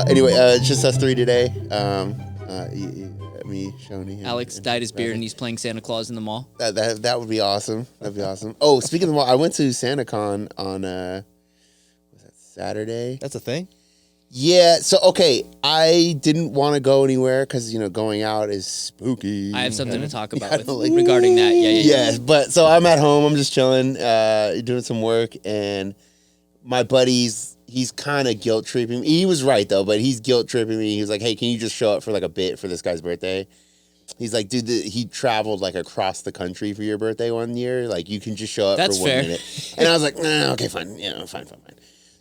Anyway, it's just us three today. Me, Schoeny. Alex dyed his beard and he's playing Santa Claus in the mall. That would be awesome. That'd be awesome. Oh, speaking of the mall, I went to SantaCon on was that Saturday? That's a thing? Yeah. So okay, I didn't want to go anywhere because going out is spooky. I have something to talk about regarding that. Yeah. But so I'm at home. I'm just chilling, doing some work, and my buddy's. He's kind of guilt tripping me. He was right though, but he's guilt tripping me. He was like, "Hey, can you just show up for like a bit for this guy's birthday?" He's like, "Dude, he traveled like across the country for your birthday one year. Like, you can just show up for 1 minute." And I was like, "Nah, okay, fine. Yeah, fine.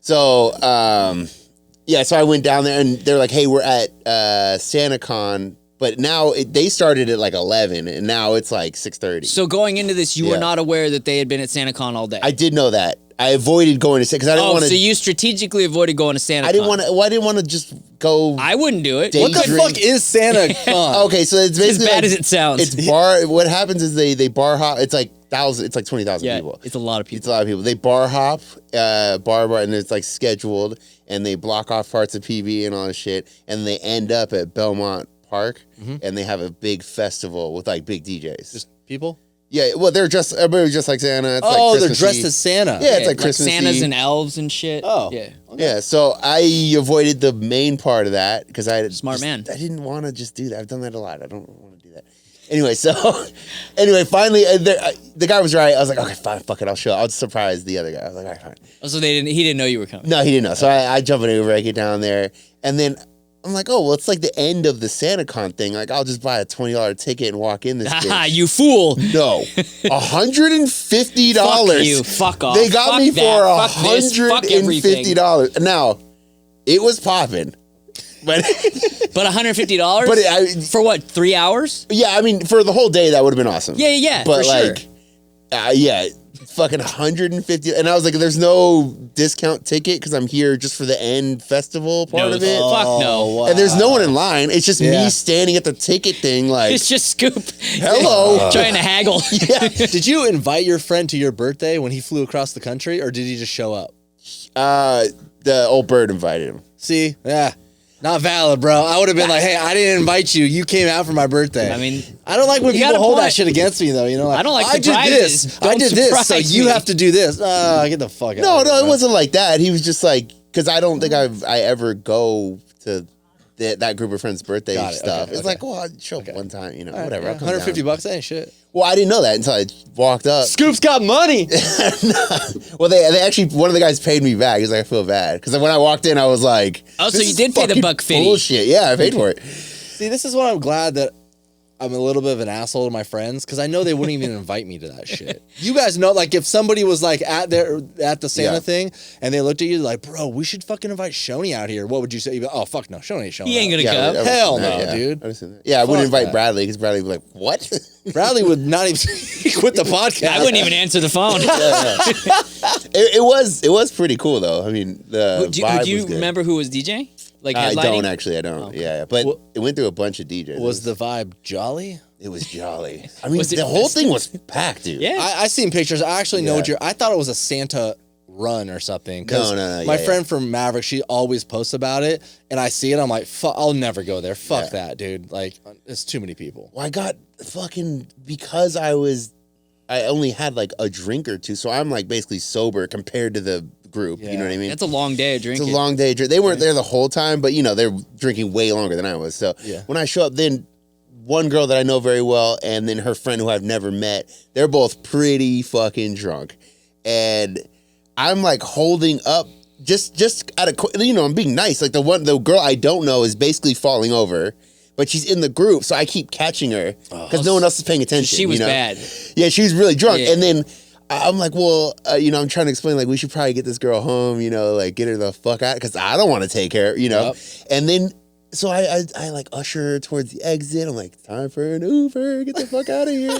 So, so I went down there, and they're like, "Hey, we're at SantaCon." But now they started at like 11, and now it's like 6:30. So going into this, you were not aware that they had been at SantaCon all day. I did know that. I avoided going to because I didn't want to. So you strategically avoided going to SantaCon. I didn't want to. Well, I didn't want to just go. I wouldn't do it. What the fuck is SantaCon? Okay, so it's basically as bad as it sounds. It's bar. What happens is they bar hop. It's like 20,000 people. It's a lot of people. It's a lot of people. They bar hop, bar, and it's like scheduled, and they block off parts of PB and all this shit, and they end up at Belmont Park, and they have a big festival with like big DJs. Just people? Yeah, well, everybody's just like Santa. It's like they're dressed as Santa. Yeah, it's like like Christmas Santas Eve. and elves and shit. Oh. Yeah. Okay. Yeah, so I avoided the main part of that because Smart man. I didn't want to just do that. I've done that a lot. I don't want to do that. Anyway, finally, the guy was right. I was like, okay, fine, fuck it, I'll show up. I'll surprise the other guy. I was like, all right, fine. Oh, so he didn't know you were coming. No, he didn't know. So I jump in Uber, I get down there, and then I'm like, oh, well, it's like the end of the SantaCon thing. Like, I'll just buy a $20 ticket and walk in this bitch. You fool. No. $150. Fuck you. Fuck off. They got Fuck me that. for Fuck this. Fuck everything. $150. Now, it was popping. But But $150? But for what, 3 hours? Yeah, I mean, for the whole day, that would have been awesome. Yeah, but for like, sure. fucking 150, and I was like, "There's no discount ticket because I'm here just for the end festival part of it." Fuck no. Wow. And there's no one in line. It's just me standing at the ticket thing, like, It's just Scoop. hello, Trying to haggle. Did you invite your friend to your birthday when he flew across the country, or did he just show up? The old bird invited him. See, not valid, bro. I would have been like, hey, I didn't invite you. You came out for my birthday. I mean, I don't like when you got people a hold that point. shit against me, though. You know, like, I don't like I did surprises. this. Don't I did this, so surprise you me. have to do this. Get the fuck out. No, of here, it bro. wasn't like that. He was just like, because I don't think I ever go to that group of friends' birthday Got it. stuff. Okay, It's okay. like, well, I'd show up one time, whatever. I'll come $150 down. ain't shit. Well, I didn't know that until I walked up. Scoop's got money. Well, they actually, one of the guys paid me back. He's like, I feel bad. Because when I walked in, I was like, Oh, so this you is did pay the fucking $150. bullshit. Yeah, I paid for it. See, this is what I'm glad that I'm a little bit of an asshole to my friends, because I know they wouldn't even invite me to that shit. You guys know, like, if somebody was like at the Santa thing and they looked at you like, bro, we should fucking invite Schoeny out here. What would you say? You'd be like, oh, fuck no, Schoeny ain't showing He ain't up. gonna come. Hell no, dude. Yeah, I wouldn't Fuck invite that. Bradley because Bradley would be like, what? Bradley would not even quit the podcast. I wouldn't even answer the phone. It was pretty cool though. I mean, the vibe Would you was good. remember who was DJ? Like I headlining? don't actually. I don't. Okay. Yeah, but it went through a bunch of DJs. Was the vibe jolly? It was jolly. I mean, Was it the whole festive? thing was packed, dude. Yeah. I seen pictures. I actually know what Yeah. I thought it was a Santa run or something. 'Cause No, my yeah, friend from Maverick, she always posts about it, and I see it. I'm like, fuck, I'll never go there. Fuck that, dude. Like, it's too many people. Well, I got fucking because I only had like a drink or two, so I'm like basically sober compared to the group. You know what I mean? That's a long day of drinking. It's a long day. They weren't there the whole time, but they're drinking way longer than I was. So when I show up, then one girl that I know very well, and then her friend who I've never met, they're both pretty fucking drunk, and I'm like holding up just out of I'm being nice. Like the girl I don't know is basically falling over. But she's in the group, so I keep catching her because no one else is paying attention. She was bad. Yeah, she was really drunk. Yeah. And then I'm like, well, I'm trying to explain, like, we should probably get this girl home, like, get her the fuck out because I don't want to take her, Yep. And then, so I like usher her towards the exit. I'm like, time for an Uber, get the fuck out of here.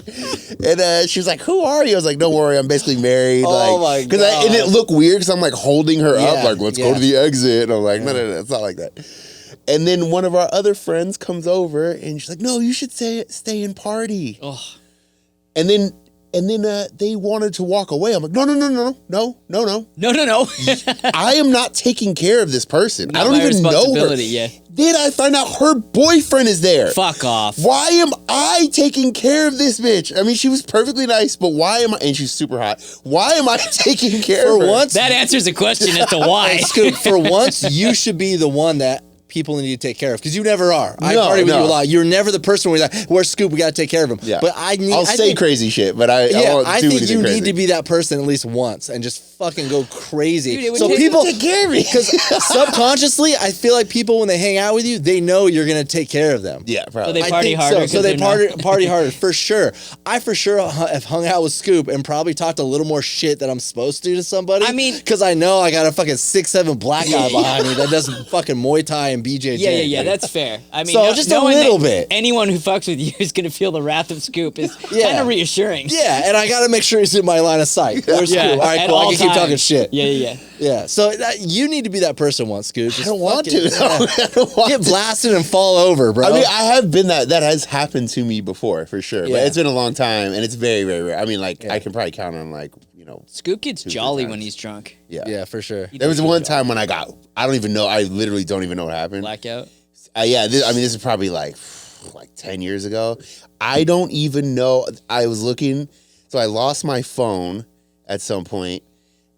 And she was like, who are you? I was like, don't worry, I'm basically married. Oh my God. And it looked weird because I'm like holding her up, like, let's go yeah. to the exit. And I'm like, no, it's not like that. And then one of our other friends comes over and she's like, no, you should stay and party. Oh. And then And then they wanted to walk away. I'm like, no. No. I am not taking care of this person. Not I don't my even know her. responsibility, yeah. Then I find out her boyfriend is there. Fuck off. Why am I taking care of this bitch? I mean, she was perfectly nice, but why am I? And she's super hot. Why am I taking care of her? once, That answers the question as to why. Scoop, for once, you should be the one that people need to take care of because you never are. I No, party with no. you a lot. You're never the person where you're like, where's Scoop? We got to take care of him. Yeah. But I'll say crazy shit, but I won't do think anything you crazy. need to be that person at least once and just fucking go crazy. Dude, it would so take- people take care of me. because subconsciously, I feel like people when they hang out with you, they know you're gonna take care of them. Yeah, probably. they I party think harder So 'cause they they're not- party harder for sure. I for sure have hung out with Scoop and probably talked a little more shit that I'm supposed to somebody. I mean- because I know I got a fucking 6'7" black guy behind me that does fucking Muay Thai and BJJ. Yeah, that's fair. I mean, So just a knowing little that bit. Anyone who fucks with you is going to feel the wrath of Scoop is Yeah. kind of reassuring. Yeah, and I got to make sure he's in my line of sight. Where's Yeah, Scoop? All right, at cool. I all can keep talking times. shit. Yeah. Yeah, so you need to be that person once, Scoop. I don't want to. I don't want Get to. blasted and fall over, bro. I mean, I have been that has happened to me before, for sure. Yeah. But it's been a long time, and it's very, very rare. I mean, like, I can probably count on, like, Scoop gets Two, three jolly times. when he's drunk. yeah, for sure. There was one time when I don't even know, I literally don't even know what happened. Blackout. This is probably like 10 years ago. I don't even know. I was looking, so I lost my phone at some point,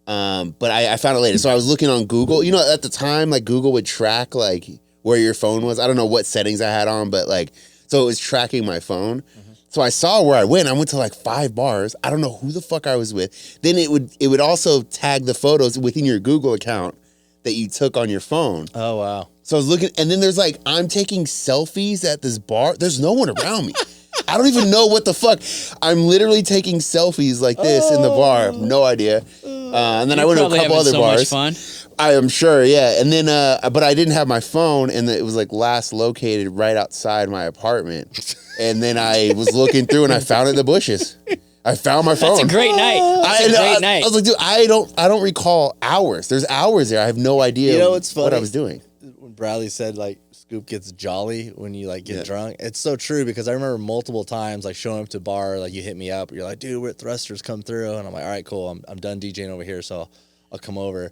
but I found it later. So I was looking on Google. You know, at the time, like, Google would track, like, where your phone was. I don't know what settings I had on, but, like, so it was tracking my phone. So I saw where I went. I went to like 5 bars. I don't know who the fuck I was with. Then it would also tag the photos within your Google account that you took on your phone. Oh, wow. So I was looking, and then there's like, I'm taking selfies at this bar. There's no one around me. I don't even know what the fuck. I'm literally taking selfies like this in the bar. No idea. And then I went to a couple other bars. Much fun. I am sure, yeah. And then, but I didn't have my phone, and it was like last located right outside my apartment. And then I was looking through, and I found it in the bushes. I found my phone. That's a great night. That's a great night. I was like, dude, I don't recall hours. There's hours there. I have no idea. You know what's what funny? I was doing. When Bradley said like Scoop gets jolly when you like get drunk, it's so true because I remember multiple times like showing up to a bar, like you hit me up, you're like, dude, we're at Thrusters, come through, and I'm like, all right, cool, I'm done DJing over here, so I'll come over.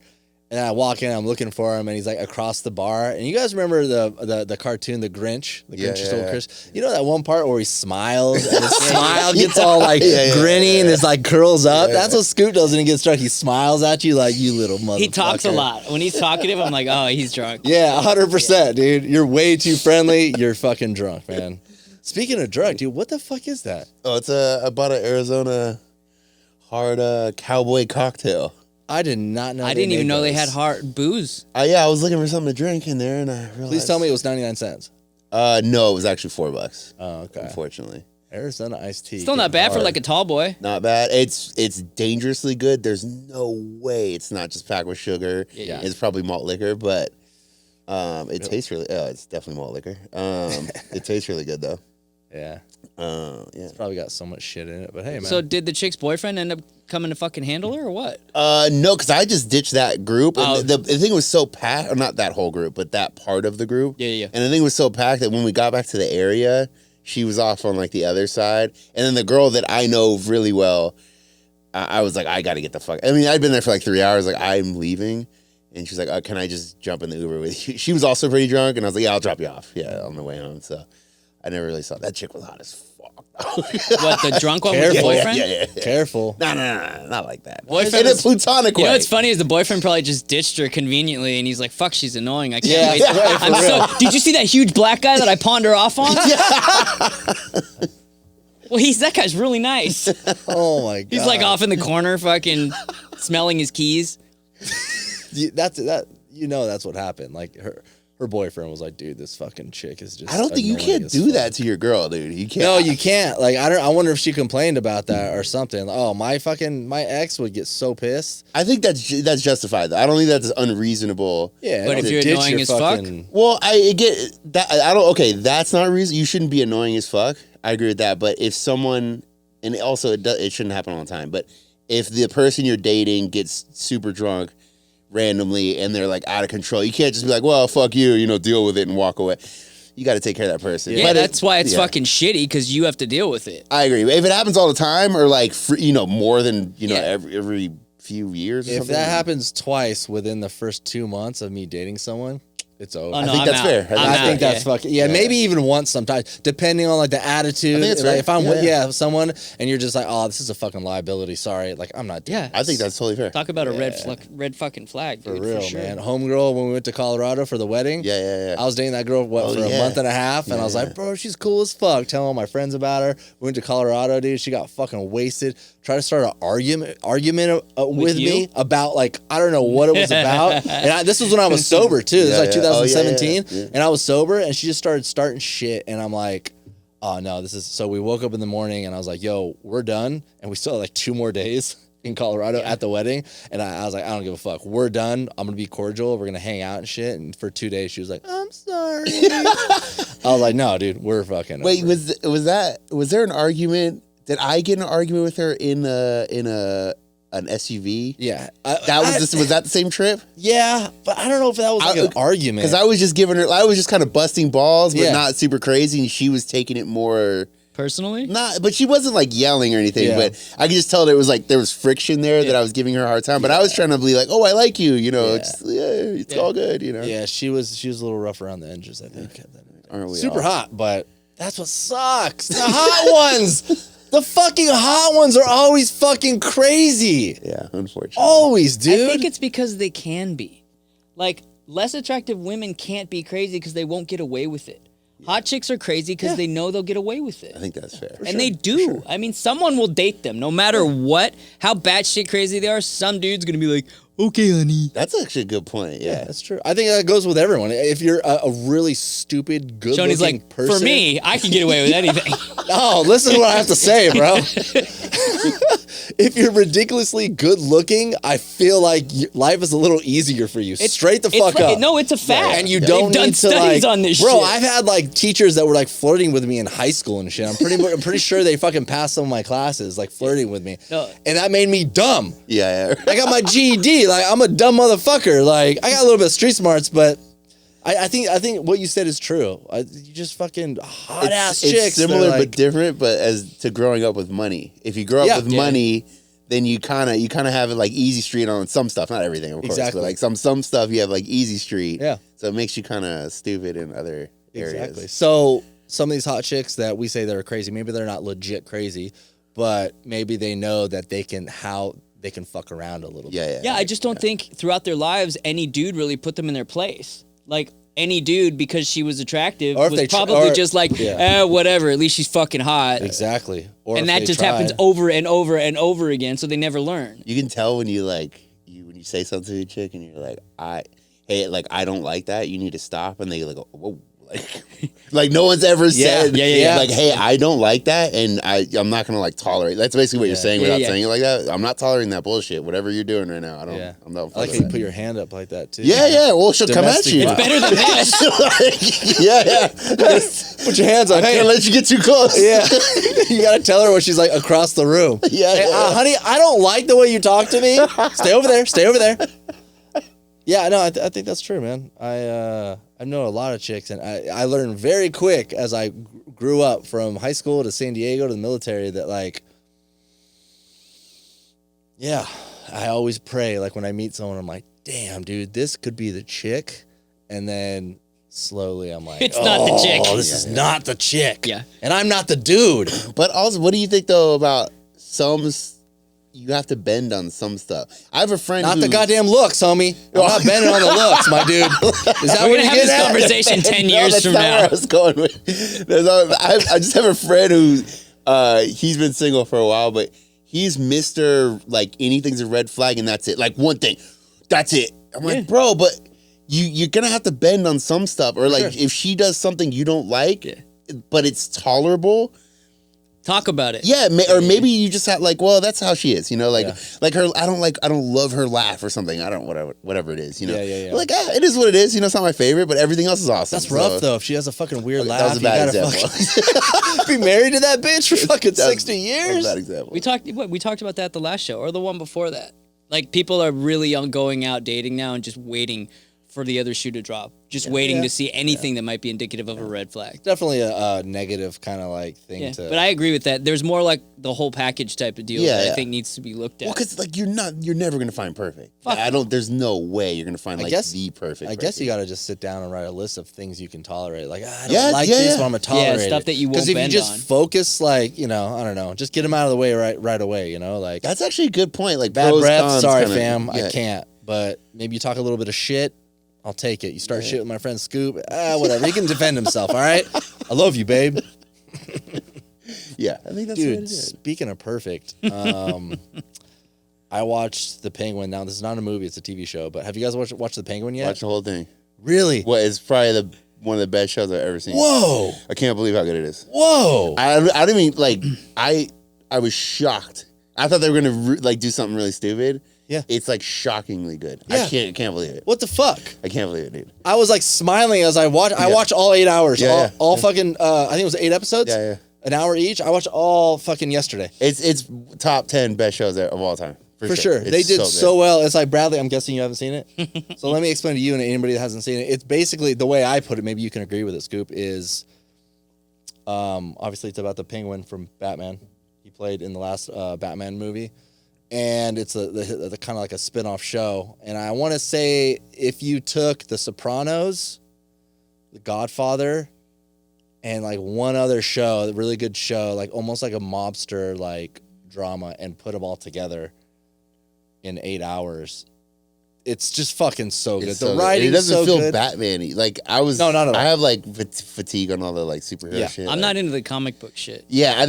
And I walk in, I'm looking for him, and he's like across the bar. And you guys remember the cartoon, The Grinch? The Grinch is old Chris. You know that one part where he smiles and his smile gets all like grinny and his like curls up? That's what Scoop does when he gets drunk. He smiles at you like, you little motherfucker. He talks a lot. When he's talkative, I'm like, oh, he's drunk. Yeah, 100%, dude. You're way too friendly. You're fucking drunk, man. Speaking of drunk, dude, what the fuck is that? Oh, it's I bought an Arizona hard cowboy cocktail. I did not know. I didn't even know they had those. hard booze. Yeah, I was looking for something to drink in there, and I realized. Please tell me it was 99 cents. No, it was actually $4. Oh, okay. Unfortunately, Arizona iced tea. Still not bad for like a tall boy. not bad. It's dangerously good. There's no way it's not just packed with sugar. Yeah. It's probably malt liquor, but it tastes really. It's definitely malt liquor. It tastes really good though. Yeah. Yeah. It's probably got so much shit in it, but hey, man. So did the chick's boyfriend end up coming to fucking handle her or what? No, because I just ditched that group. Oh. And the thing was so packed, or not that whole group, but that part of the group. Yeah. And the thing was so packed that when we got back to the area, she was off on like the other side. And then the girl that I know really well, I was like, I got to get the fuck. I mean, I'd been there for like 3 hours. Like, I'm leaving. And she's like, can I just jump in the Uber with you? She was also pretty drunk. And I was like, yeah, I'll drop you off. Yeah, on the way home. So I never really saw that chick was hot as fuck. What, the drunk one with the Careful. boyfriend? Yeah. Careful. No, not like that. Boyfriend in a was- plutonic way. You know what's funny is the boyfriend probably just ditched her conveniently, and he's like, "Fuck, she's annoying. I can't Yeah, wait." yeah, I'm so. Did you see that huge black guy that I pawned her off on? Well, that guy's really nice. Oh my god. He's like off in the corner, fucking smelling his keys. That's what happened. Like her boyfriend was like, dude, this fucking chick is just. I don't think you annoying can't as do fuck. that to your girl, dude. You can't. No, you can't. Like I wonder if she complained about that or something. Oh, my ex would get so pissed. I think that's justified. Though. I don't think that's unreasonable. Yeah, But no, if you're ditch annoying your as fuck? fucking- Well, I get that. I don't. Okay, that's not a reason. You shouldn't be annoying as fuck. I agree with that. But if someone, and also it shouldn't happen all the time. But if the person you're dating gets super drunk randomly and they're like out of control, you can't just be like, well, fuck you, deal with it and walk away. you got to take care of that person. Yeah, But that's why it's yeah. fucking shitty because you have to deal with it. I agree. If it happens all the time, or like more than Yeah. every few years. Or If something, that happens twice within the first 2 months of me dating someone, it's over. Oh, no, I think I'm that's out. fair. I'm I out, think that's yeah. fucking maybe even once sometimes, depending on like the attitude. I think it's like, fair. if I'm Yeah, with yeah. someone and you're just like, oh, this is a fucking liability. Sorry, like I'm not doing Yeah. I think that's totally fair. Talk about a red fucking flag, for dude. real, for sure. man. Homegirl, when we went to Colorado for the wedding, Yeah. I was dating that girl for a yeah. month and a half, and I was like, bro, she's cool as fuck. Telling all my friends about her. We went to Colorado, dude. She got fucking wasted. Tried to start an argument with you? me about like I don't know what it was about. And this was when I was sober too. This was like Yeah, yeah. Oh, yeah, 2017, yeah. and I was sober, and she just started starting shit, and I'm like, oh no, this is. So we woke up in the morning, and I was like, yo, we're done, and we still had like 2 more days in Colorado at the wedding, and I was like, I don't give a fuck. We're done. I'm gonna be cordial. We're gonna hang out and shit. And for 2 days, she was like, I'm sorry. I was like, no, dude, we're fucking. Wait, over. was there an argument? Did I get in an argument with her in an SUV? Yeah, Was that the same trip? Yeah, but I don't know if that was like an argument. Because I was just kind of busting balls, but Yeah. not super crazy, and she was taking it more. Personally? But she wasn't like yelling or anything. Yeah. But I could just tell there was friction there that I was giving her a hard time. But I was trying to be like, oh, I like you, it's all good, Yeah, she was a little rough around the edges, I think. Aren't we Super all? hot, but that's what sucks. The hot ones. The fucking hot ones are always fucking crazy. Yeah, unfortunately. Always, dude. I think it's because they can be. Like, less attractive women can't be crazy because they won't get away with it. Hot chicks are crazy because they know they'll get away with it. I think that's fair. And they do. I mean, someone will date them no matter what, how batshit crazy they are. Some dude's going to be like, okay, honey. That's actually a good point. Yeah. That's true. I think that goes with everyone. If you're a really stupid, good-looking Shoney's like, person, for me, I can get away with anything. No, listen to what I have to say, bro. If you're ridiculously good looking, I feel like life is a little easier for you. Straight the fuck up. No, it's a fact. And you don't They've done need to studies like, on this bro. shit. I've had like teachers that were like flirting with me in high school and shit. I'm pretty sure they fucking passed some of my classes like flirting with me, No. and that made me dumb. Yeah. I got my GED. Like I'm a dumb motherfucker. Like I got a little bit of street smarts, but I think what you said is true. You just fucking hot ass chicks. It's similar like, but different, but as to growing up with money. If you grow up with money, then you kind of have it like easy street on some stuff, not everything, of course, Exactly. but like some stuff you have like easy street. Yeah. So it makes you kind of stupid in other areas. Exactly. So some of these hot chicks that we say that are crazy, maybe they're not legit crazy, but maybe they know that they can fuck around a little bit. Yeah, I just don't think throughout their lives any dude really put them in their place. Like any dude, because she was attractive, Or if was they probably just like, whatever. At least she's fucking hot. Exactly. Or And if that they just try. happens over and over and over again, so they never learn. You can tell when you when you say something to a chick and you're like, I don't like that. You need to stop. And they like, whoa. Like no one's ever said like, hey, I don't like that, and I'm not gonna like tolerate. That's basically what you're saying without saying it like that. I'm not tolerating that bullshit. Whatever you're doing right now, I'm not. I like how you put your hand up like that too. Yeah. Well, she'll come at you. It's better than this. Yeah. Put your hands up. Hey, can't let you get too close. Yeah. You gotta tell her when she's like across the room. Yeah. Hey, honey, I don't like the way you talk to me. Stay over there. Stay over there. Yeah, no, I think that's true, man. I know a lot of chicks, and I learned very quick as I grew up from high school to San Diego to the military that like, yeah, I always pray like when I meet someone, I'm like, damn, dude, this could be the chick, and then slowly I'm like, It's not the chick. Oh, this is not the chick. Yeah. And I'm not the dude. But also, what do you think though about you have to bend on some stuff? I have a friend Not who, the goddamn looks, homie. I'm not bending on the looks, my dude. Is that We're what gonna you have get this at? conversation 10 No, years that's from not now. where I was going with. I just have a friend who he's been single for a while, but he's Mr. like anything's a red flag and that's it. Like one thing, that's it. I'm like, bro, but you're gonna have to bend on some stuff, or like if she does something you don't like, but it's tolerable. Talk about it. Yeah, or maybe you just have like, well, that's how she is, like her. I don't love her laugh or something. I don't whatever it is, Yeah. Like it is what it is. It's not my favorite, but everything else is awesome. That's rough though. If she has a fucking weird laugh, That was a bad you gotta be married to that bitch for fucking 60 That years. was a bad example. We talked about that the last show or the one before that. Like people are really young going out dating now and just waiting for the other shoe to drop. Just waiting to see anything that might be indicative of a red flag. Definitely a negative kind of like thing Yeah, to. but I agree with that. There's more like the whole package type of deal that I think needs to be looked at. Well, because like you're never gonna find perfect. I don't. There's no way you're gonna find the perfect. I guess you got to just sit down and write a list of things you can tolerate. Like I don't this, but I'm gonna tolerate stuff that you won't Because if you bend just on. focus, like I don't know, just get them out of the way right away. Like That's actually a good point. Like bad pros, breath. cons, Sorry, kinda, fam, I can't. But maybe you talk a little bit of shit. I'll take it. You start shit with my friend Scoop. Whatever. He can defend himself. All right. I love you, babe. Yeah, I think that's Dude, what it is. speaking of perfect, I watched The Penguin. Now, this is not a movie; it's a TV show. But have you guys watched The Penguin yet? Watch the whole thing. Really? What is probably one of the best shows I've ever seen. Whoa! I can't believe how good it is. Whoa! I didn't mean like I was shocked. I thought they were gonna like do something really stupid. Yeah. It's like shockingly good. Yeah. I can't believe it. What the fuck? I can't believe it, dude. I was like smiling as I watched. I watched all 8 hours. Yeah, all fucking. I think it was 8 episodes. Yeah. An hour each. I watched all fucking yesterday. It's top 10 best shows of all time. For sure. It's They did good. so well. It's like, Bradley, I'm guessing you haven't seen it. So let me explain to you and anybody that hasn't seen it. It's basically, the way I put it, maybe you can agree with it, Scoop, is obviously it's about the Penguin from Batman. He played in the last Batman movie. And it's the kind of like a spin-off show. And I want to say if you took The Sopranos, The Godfather, and like one other show, a really good show, like almost like a mobster like drama, and put them all together in 8 hours, it's just fucking so good. It's The so good. writing It doesn't feel good. Batman-y. Like I was. No, not at all. I have like fatigue on all the like superhero shit. I'm not into the comic book shit. Yeah,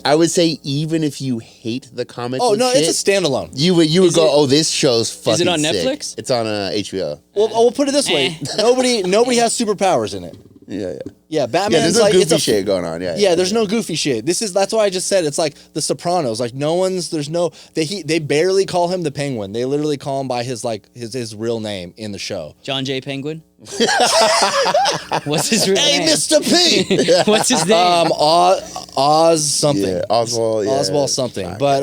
I would say even if you hate the comic. Oh book no, shit, it's a standalone. You would go, oh, this show's fucking. Is it on sick. Netflix? It's on HBO. Well, we'll put it this way: nobody has superpowers in it. Yeah. Yeah, Batman's There's no like goofy it's shit going on. Yeah, there's no goofy shit. That's why I just said it's like The Sopranos. Like they barely call him the Penguin. They literally call him by his real name in the show. John J. Penguin? What's his real Hey, name? Mr. P. What's his name? Oz something. Yeah, Oswald. Yeah, Oswald something. But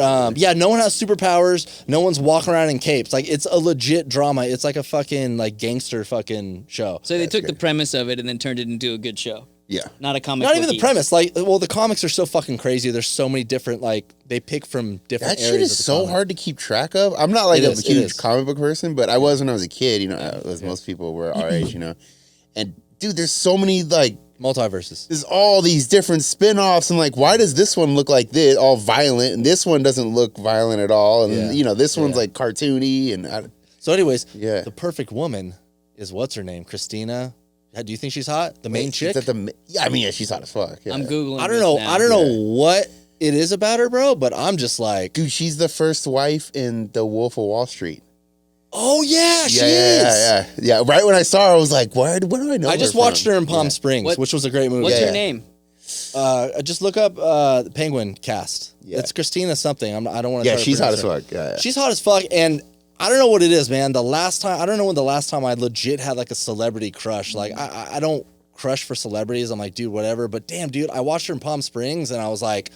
no one has superpowers. No one's walking around in capes. Like it's a legit drama. It's like a fucking like gangster fucking show. So they took the premise of it and then turned it into a good show. Yeah. Not a comic Not even booky. the premise. Like, well, the comics are so fucking crazy. There's so many different, like, they pick from different That areas. shit is of the so comic. hard to keep track of. I'm not like It a is, it huge is. comic book person, but I was when I was a kid, as most people were our age, And dude, there's so many like Multiverses. there's all these different spin-offs and like why does this one look like this, all violent, and this one doesn't look violent at all, and this one's like cartoony and So, anyways, Yeah. the perfect woman is what's her name? Christina. Do you think she's hot? The main chick? She's hot as fuck. Yeah. I'm Googling I don't this know. now. I don't know what it is about her, bro, but I'm just like, Dude, she's the first wife in The Wolf of Wall Street. oh yeah, she is. Yeah. Right when I saw her, I was like, what do I know? I just watched her in Palm Springs, which was a great movie. What's Yeah. her name? Just look up the Penguin cast. Yeah. It's Christina something. I don't want to. Yeah, she's hot as fuck. Yeah. She's hot as fuck, and I don't know what it is, man. I don't know when the last time I legit had like a celebrity crush. Like I don't crush for celebrities. I'm like, dude, whatever. But damn, dude, I watched her in Palm Springs, and I was like,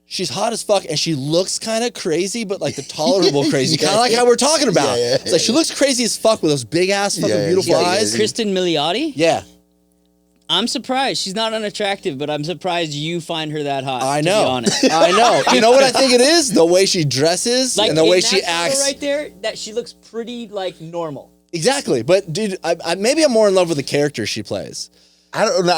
she's hot as fuck, and she looks kind of crazy, but like the tolerable crazy, kind of like how we're talking about. It's like she looks crazy as fuck with those big ass fucking beautiful eyes. Kristen Milioti? Yeah. I'm surprised. She's not unattractive, but I'm surprised you find her that hot. I To know. be honest. I know. You know what I think it is? The way she dresses Like and the in way that she photo acts. right there, that she looks pretty like normal. Exactly. But dude, I maybe I'm more in love with the character she plays. I don't know.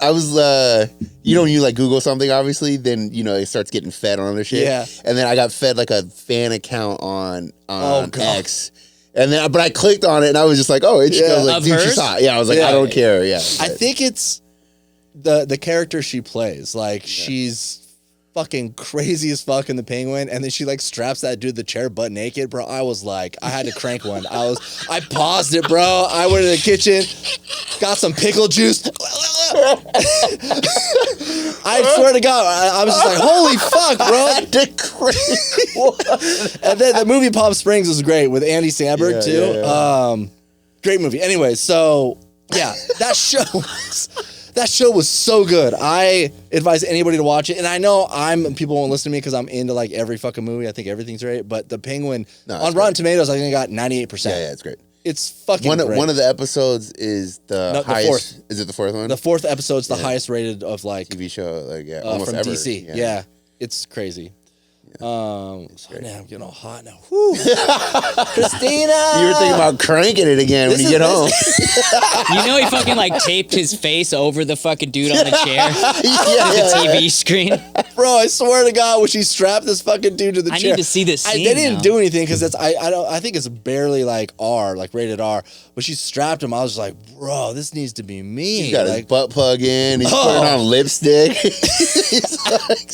I was, when you like Google something, obviously, then, it starts getting fed on other shit. Yeah. And then I got fed like a fan account on God. X. And then, but I clicked on it and I was just like, oh, it's I was like, Of dude, hers? she's hot. Yeah, I was like, Yeah. I don't care. Yeah. I think it's the character she plays. Like she's fucking crazy as fuck in The Penguin, and then she like straps that dude to the chair butt naked, bro. I was like, I had to crank one. I paused it, bro. I went in the kitchen, got some pickle juice. I swear to God, I was just like, holy fuck, bro. And then the movie Palm Springs was great with Andy Samberg too. Yeah. Great movie. Anyway, so yeah, that show was so good. I advise anybody to watch it. And I know people won't listen to me because I'm into like every fucking movie. I think everything's great. But The Penguin on Rotten Tomatoes, I think it got 98%. Yeah, it's great. It's fucking great. One of the episodes is the highest. Fourth. Is it the fourth one? The fourth episode's the highest rated of like TV show, like almost from ever. DC. Yeah, it's crazy. So now I'm getting all hot now. Christina, You were thinking about cranking it again when you get home. You know he fucking like taped his face over the fucking dude on the chair, yeah, the TV screen. bro, I swear to God, when she strapped this fucking dude to the I chair, need to see this scene they didn't now. do anything because it's I think it's barely like R, like rated R. But she strapped him. I was like, bro, this needs to be me. He's got like, his butt plug in. He's putting on lipstick. He's like,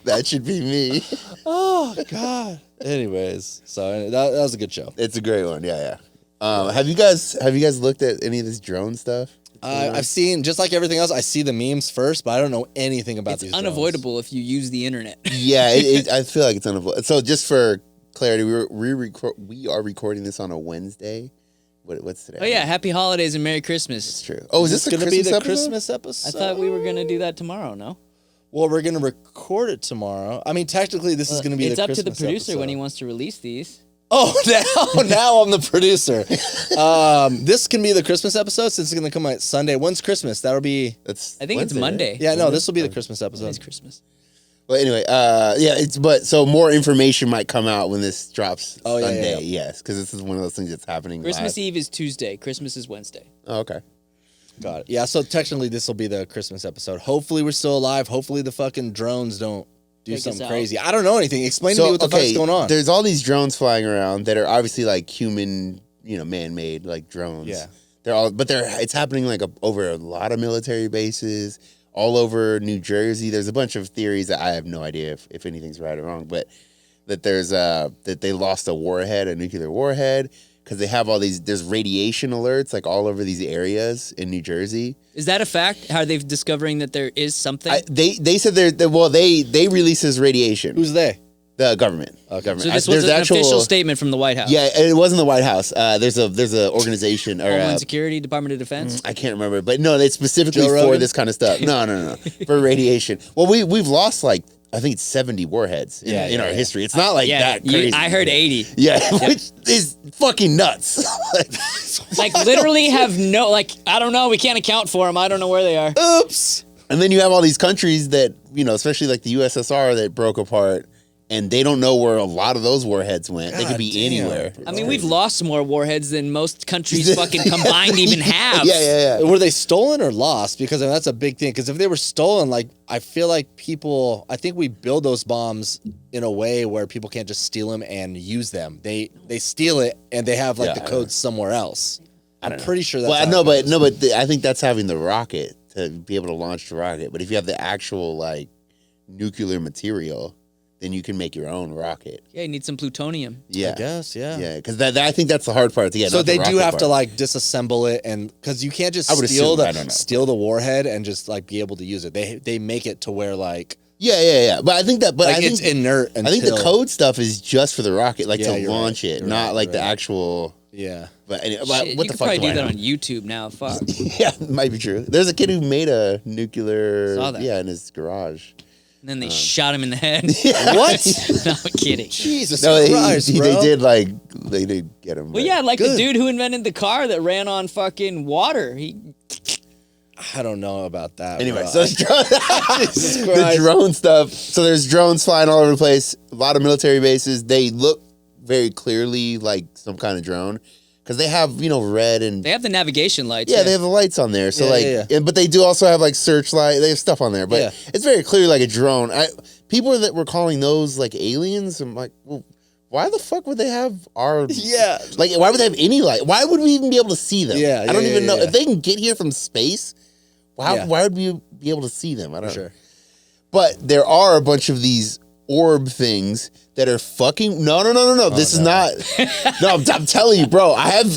that should be me. oh God. Anyways, so that was a good show. It's a great one. Yeah. Have you guys looked at any of this drone stuff? I've seen, just like everything else, I see the memes first, but I don't know anything about It's these unavoidable if you use the internet. Yeah, I feel like it's unavoidable. So just for clarity, we are recording this on a Wednesday. What's today? Oh yeah, happy holidays and Merry Christmas. It's true. Oh, is this going to Christmas be the episode? Christmas I episode? thought we were gonna do that tomorrow. No, Well, we're going to record it tomorrow. I mean, technically, this is going to be it's the up Christmas to the producer episode. when he wants to release these. Oh, now I'm the producer. This can be the Christmas episode since it's going to come out Sunday. When's Christmas? That'll be... I think it's Monday. Yeah, no, this will be the Christmas episode. It's Christmas. Well, anyway, so more information might come out when this drops Oh, yeah, Sunday. yeah. Yes, because this is one of those things that's happening Christmas live. Eve is Tuesday. Christmas is Wednesday. Oh, okay. Got it. Yeah, so technically this will be the Christmas episode. Hopefully we're still alive. Hopefully the fucking drones don't do Take us something out. crazy. I don't know anything. Explain to me what the fuck's going on. There's all these drones flying around that are obviously like human, man-made like drones. Yeah. It's happening like over a lot of military bases all over New Jersey. There's a bunch of theories that I have no idea if anything's right or wrong, but that that they lost a nuclear warhead, because they have there's radiation alerts like all over these areas in New Jersey. Is that a fact? How they've discovering that there is something? They said they release this radiation. Who's they? The government. Okay. so this was an official statement from the White House. Yeah, it wasn't the White House. There's a organization or Homeland Security, Department of Defense. I can't remember, but no, it's specifically Joe for Rogan? this kind of stuff. No, for radiation. Well, we've lost like I think it's 70 warheads in our history. It's not like that crazy. I heard 80. Yeah, which is fucking nuts. Like literally have no, like, I don't know. We can't account for them. I don't know where they are. Oops. And then you have all these countries that, especially like the USSR that broke apart, and they don't know where a lot of those warheads went. They could be damn. anywhere. I mean, we've lost more warheads than most countries fucking combined even have. Yeah. Were they stolen or lost? Because that's a big thing. Because if they were stolen, like, I feel like I think we build those bombs in a way where people can't just steal them and use them. They steal it and they have like the codes somewhere else. I'm pretty sure that's but I think that's having the rocket to be able to launch the rocket. But if you have the actual like nuclear material, then you can make your own rocket. Yeah, you need some plutonium. Yeah, I guess, yeah. Yeah, because I think that's the hard part to get. So not the they do rocket have part. to like disassemble it, and because you can't just I would steal assume, I don't know. steal the warhead and just like be able to use it. They make it to where like Yeah. But I think that. But like I think it's inert. Until, I think the code stuff is just for the rocket, like Yeah, to you're launch right. it, You're not right, like you're the right. actual. Yeah. But anyway, Shit, what you the could fuck probably do do I that know? on YouTube now. Fuck. Yeah, it might be true. There's a kid who made a nuclear. Saw that. Yeah, in his garage. And then they shot him in the head. What? No, I'm kidding. Jesus No, Christ, they bro. did get him. Well, but- yeah, like Good. the dude who invented the car that ran on fucking water. I don't know about that. Anyway, bro. so Jesus the Christ. drone stuff. So there's drones flying all over the place. A lot of military bases. They look very clearly like some kind of drone because they have red and They have the navigation lights. yeah, they have the lights on there. So Yeah. but they do also have like searchlight. They have stuff on there, but Yeah. it's very clearly like a drone. People that were calling those like aliens. I'm like, well, why the fuck would they have our Yeah. Like, why would they have any light? Why would we even be able to see them? Yeah, I don't yeah, even yeah, know yeah. if they can get here from space. Yeah. Why would we be able to see them? I don't know. Sure. But there are a bunch of these orb things that are fucking no. This is not. No, I'm telling you, bro. I have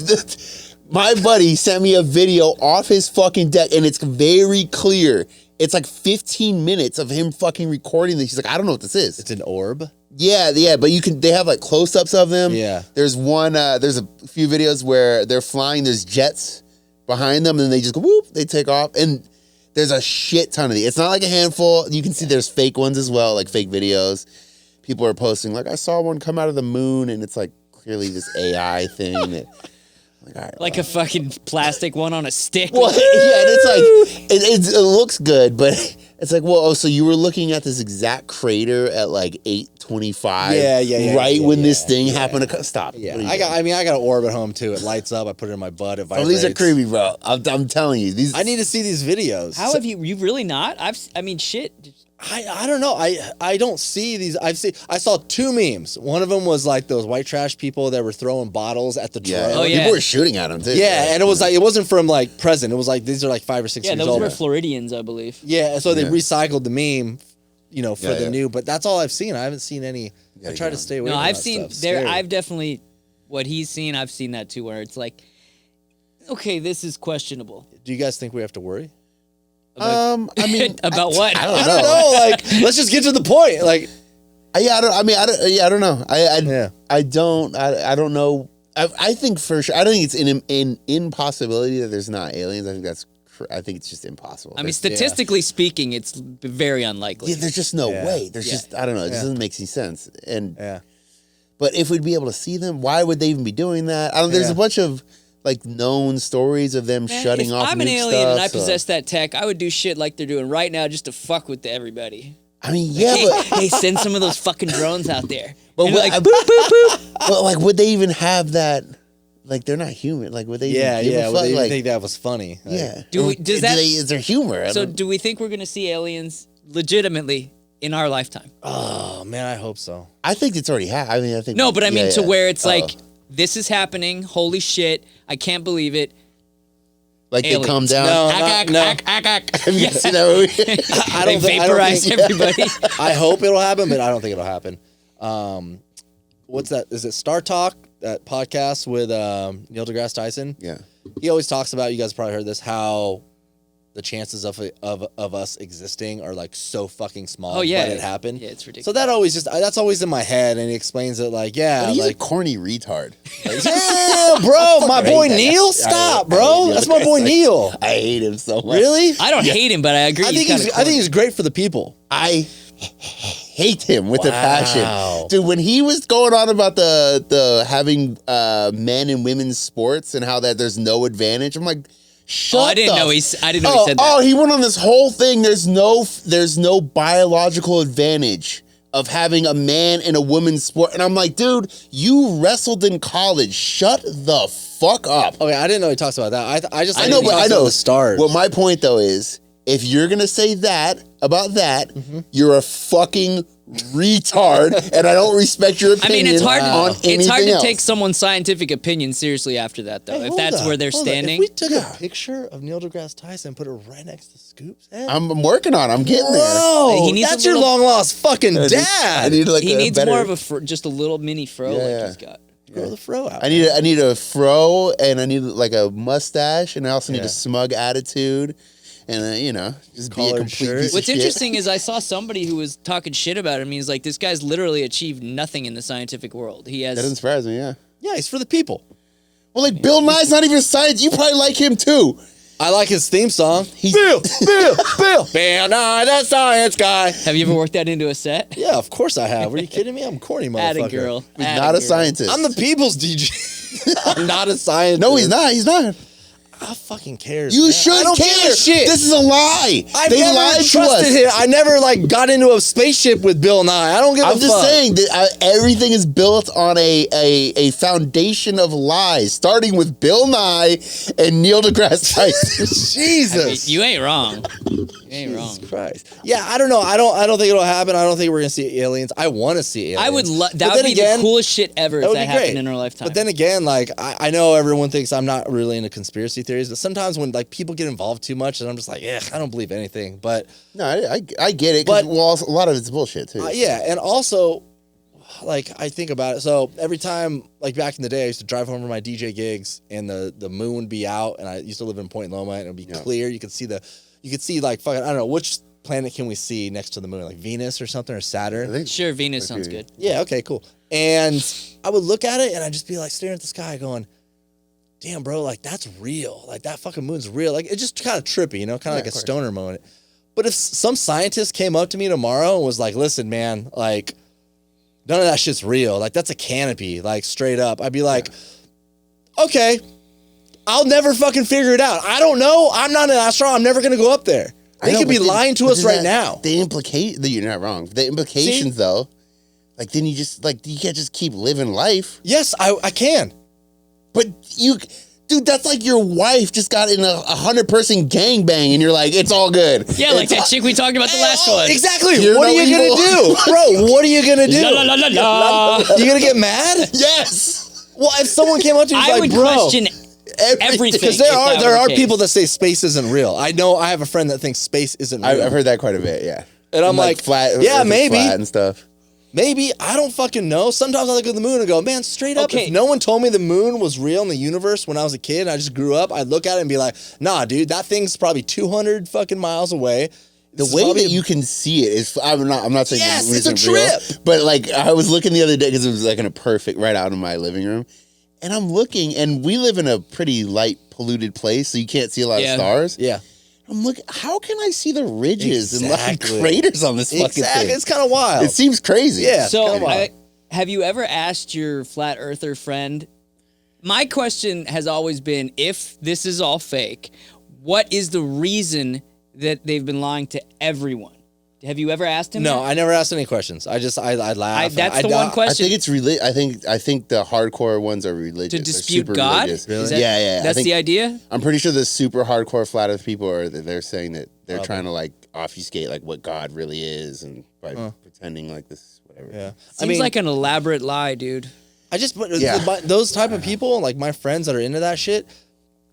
my buddy sent me a video off his fucking deck, and it's very clear. It's like 15 minutes of him fucking recording this. He's like, I don't know what this is. It's an orb. Yeah, but they have like close-ups of them. Yeah. There's there's a few videos where they're flying, there's jets behind them, and then they just go whoop, they take off. And there's a shit ton of these. It's not like a handful. You can see there's fake ones as well, like fake videos. People are posting, like, I saw one come out of the moon, and it's like clearly this AI thing. Like, all right, Like a fucking plastic one on a stick. well, yeah, and it's like it looks good, but it's like, well, oh, so you were looking at this exact crater at like 8:25, right when this thing happened to stop. Yeah, I got an orb at home too. It lights up. I put it in my butt. It vibrates. Oh, these are creepy, bro. I'm telling you, these. I need to see these videos. How have you really not? I mean, shit. I don't know. I don't see these. I saw 2 memes. One of them was like those white trash people that were throwing bottles at the trail. Oh, yeah. People were shooting at them too. Yeah, and it was like it wasn't from like present. It was like these are like 5 or 6 Yeah, years those old. were Floridians, I believe. Yeah, so they Yeah. recycled the meme, for the yeah. new. But that's all I've seen. I haven't seen any. I try to stay away. No, from I've that seen stuff. there. Scary. I've definitely what he's seen. I've seen that too, where it's like, okay, this is questionable. Do you guys think we have to worry? I mean, About what? I I don't know. Like, let's just get to the point. Like, I don't know. I don't know. I think for sure. I don't think it's an impossibility that there's not aliens. I think it's just impossible. I mean, statistically speaking, it's very unlikely. Yeah, there's just no way. There's just I don't know. It just doesn't make any sense. And but if we'd be able to see them, why would they even be doing that? There's a bunch of like known stories of them Man, shutting if off. I'm an nuke alien and I stuff, so- possess that tech, I would do shit like they're doing right now just to fuck with everybody. I mean, yeah, Hey, but hey, send some of those fucking drones out there. But And what- like, boop, boop, boop. but like, would they even have that? Like, they're not human. Like, would they? even give a Well, fuck? they Like, think that was funny. Like, yeah. Does is there humor? I So don't- do we think we're going to see aliens legitimately in our lifetime? Oh man, I hope so. I think it's already happened. I think. No, but I mean to where it's Oh. like, this is happening. Holy shit. I can't believe it. Like aliens. they come down. No, Have you seen that movie? I They don't think- vaporize everybody. I hope it'll happen, but I don't think it'll happen. What's that? Is it Star Talk? That podcast with Neil deGrasse Tyson? Yeah. He always talks about, you guys probably heard this, how the chances of us existing are like so fucking small. Oh, yeah. But it happened. Yeah, it's ridiculous. So that's always in my head, and he explains it like, yeah, But he's like, a corny retard. Like, yeah, bro, my boy hate that guy. Neil, stop, I hate bro. Neil That's my boy deGrasse. Neil. I hate him so much. Really? I don't hate him, but I agree. I think he's great for the people. I hate him with a Wow. passion, dude. When he was going on about the having men and women's sports and how that there's no advantage, I'm like, shut. I didn't know he said that. Oh, he went on this whole thing. There's no biological advantage of having a man and a woman's sport, and I'm like, dude, you wrestled in college. Shut the fuck up. Okay, I didn't know he talks about that. I just I know, he but talks I about know the stars. Well, my point though is, if you're gonna say that about that, you're a fucking retard, and I don't respect your I opinion. mean, it's hard on to anything else. take someone's scientific opinion seriously after that, though. Hey, if hold that's on, where they're hold on. standing. If we took a picture of Neil deGrasse Tyson and put it right next to Scoop's head, I'm working on it. I'm getting there. bro, He needs that's a your little- long lost fucking I dad. need like he a needs better, more of just a little mini fro like Yeah. he's got. Grow the fro out. I need a fro, and I need like a mustache, and I also need a smug attitude, and just be a Collared complete shirt. piece of What's shit. interesting is I saw somebody who was talking shit about him. He's like, this guy's literally achieved nothing in the scientific world. He That has. inspires me. Yeah. Yeah, he's for the people. Well, like Bill Nye's not even science. You probably like him too. I like his theme song. He's Bill Nye, that science guy. Have you ever worked that into a set? Yeah, of course I have. Are you kidding me? I'm corny, Atta motherfucker. girl. He's Atta not a girl. scientist. I'm the people's DJ. I'm not a scientist. No, he's not. He's not. I fucking cares. You man. should I don't care. give a shit. This is a lie. I've They never lied to trusted us. him. I never got into a spaceship with Bill Nye. I don't give a fuck. I'm just saying that everything is built on a foundation of lies, starting with Bill Nye and Neil deGrasse Tyson. Jesus. You ain't wrong. You ain't wrong. Jesus Christ. Yeah, I don't know. I don't think it'll happen. I don't think we're gonna see aliens. I want to see aliens. I would But that would then be again, the coolest shit ever if would that be happened great. in our lifetime. But then again, I know everyone thinks I'm not really into conspiracy theories, but sometimes when people get involved too much, and I'm just like, yeah, I don't believe anything. But No, I get it. But But- a lot of it's bullshit too. yeah, and also, I think about it. So every time, back in the day, I used to drive home from my DJ gigs, and the moon would be out, and I used to live in Point Loma, and it would be clear. You could see fucking, I don't know, which planet can we see next to the moon, like Venus or something, or Saturn? I think Sure, Venus sounds good. Yeah, okay, cool. And I would look at it, and I'd just be staring at the sky going, damn, bro, that's real. That fucking moon's real. It's just kind of trippy, kind of like a of course. stoner moment. But if some scientist came up to me tomorrow and was like, listen, man, none of that shit's real. That's a canopy, straight up. I'd be like, okay, I'll never fucking figure it out. I don't know. I'm not an astronaut. I'm never going to go up there. They could be lying to us right now. The you're not wrong. The implications, though, like, then you just, like, you can't just keep living life. Yes, I can. But dude, that's like your wife just got in a 100-person gangbang, and you're like, it's all good. Yeah, like that chick we talked about the last one. Exactly. What are you going to do? Bro, what are you going to do? La, la, la, la. You going to get mad? Yes. Well, if someone came up to you and was I like, would bro. question everything. Because there are people that say space isn't real. I know I have a friend that thinks space isn't real. I've heard that quite a bit, yeah. And I'm like flat, yeah, maybe. Flat and stuff. Maybe. I don't fucking know. Sometimes I look at the moon and go, man, straight up, if no one told me the moon was real in the universe when I was a kid and I just grew up, I'd look at it and be like, nah, dude, that thing's probably 200 fucking miles away. The way that you can see it is, I'm not saying yes, it's a real, trip. but like I was looking the other day because it was like in a perfect right out of my living room, and I'm looking, and we live in a pretty light polluted place, so you can't see a lot of stars. Yeah. I'm looking, how can I see the ridges and like craters on this fucking thing? It's kind of wild. It seems crazy. Yeah. So, have you ever asked your flat earther friend? My question has always been, if this is all fake, what is the reason that they've been lying to everyone? Have you ever asked him? No, that? I never asked any questions. I laugh. That's the one question. I think it's I think the hardcore ones are religious. To dispute super God? Religious. Really? Yeah. That's the idea? I'm pretty sure the super hardcore flat earth people they're saying that they're trying to like obfuscate like what God really is, and by pretending like this, whatever. Yeah. Seems like an elaborate lie, dude. Those type of people, like my friends that are into that shit,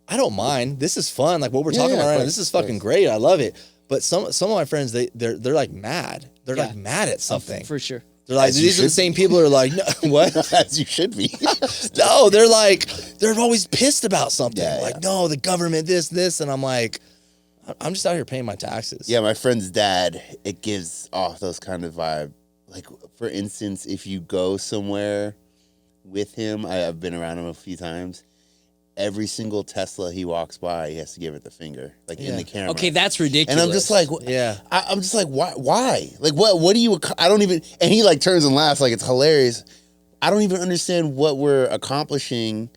I don't mind. This is fun. Like what we're talking about right now, this is fucking great. I love it. But some of my friends, they're like mad. They're like mad at something. For sure. They're like, these are the same people who are like, no, what? As you should be. No, they're always pissed about something. Yeah, no, the government, this. And I'm like, I'm just out here paying my taxes. Yeah, my friend's dad, it gives off those kind of vibe. Like, for instance, if you go somewhere with him, I've been around him a few times. Every single Tesla he walks by, he has to give it the finger, like in the camera. Okay, that's ridiculous. And I'm just like, I'm just like, why? Like, what do you? I don't even. And he like turns and laughs like it's hilarious. I don't even understand what we're accomplishing.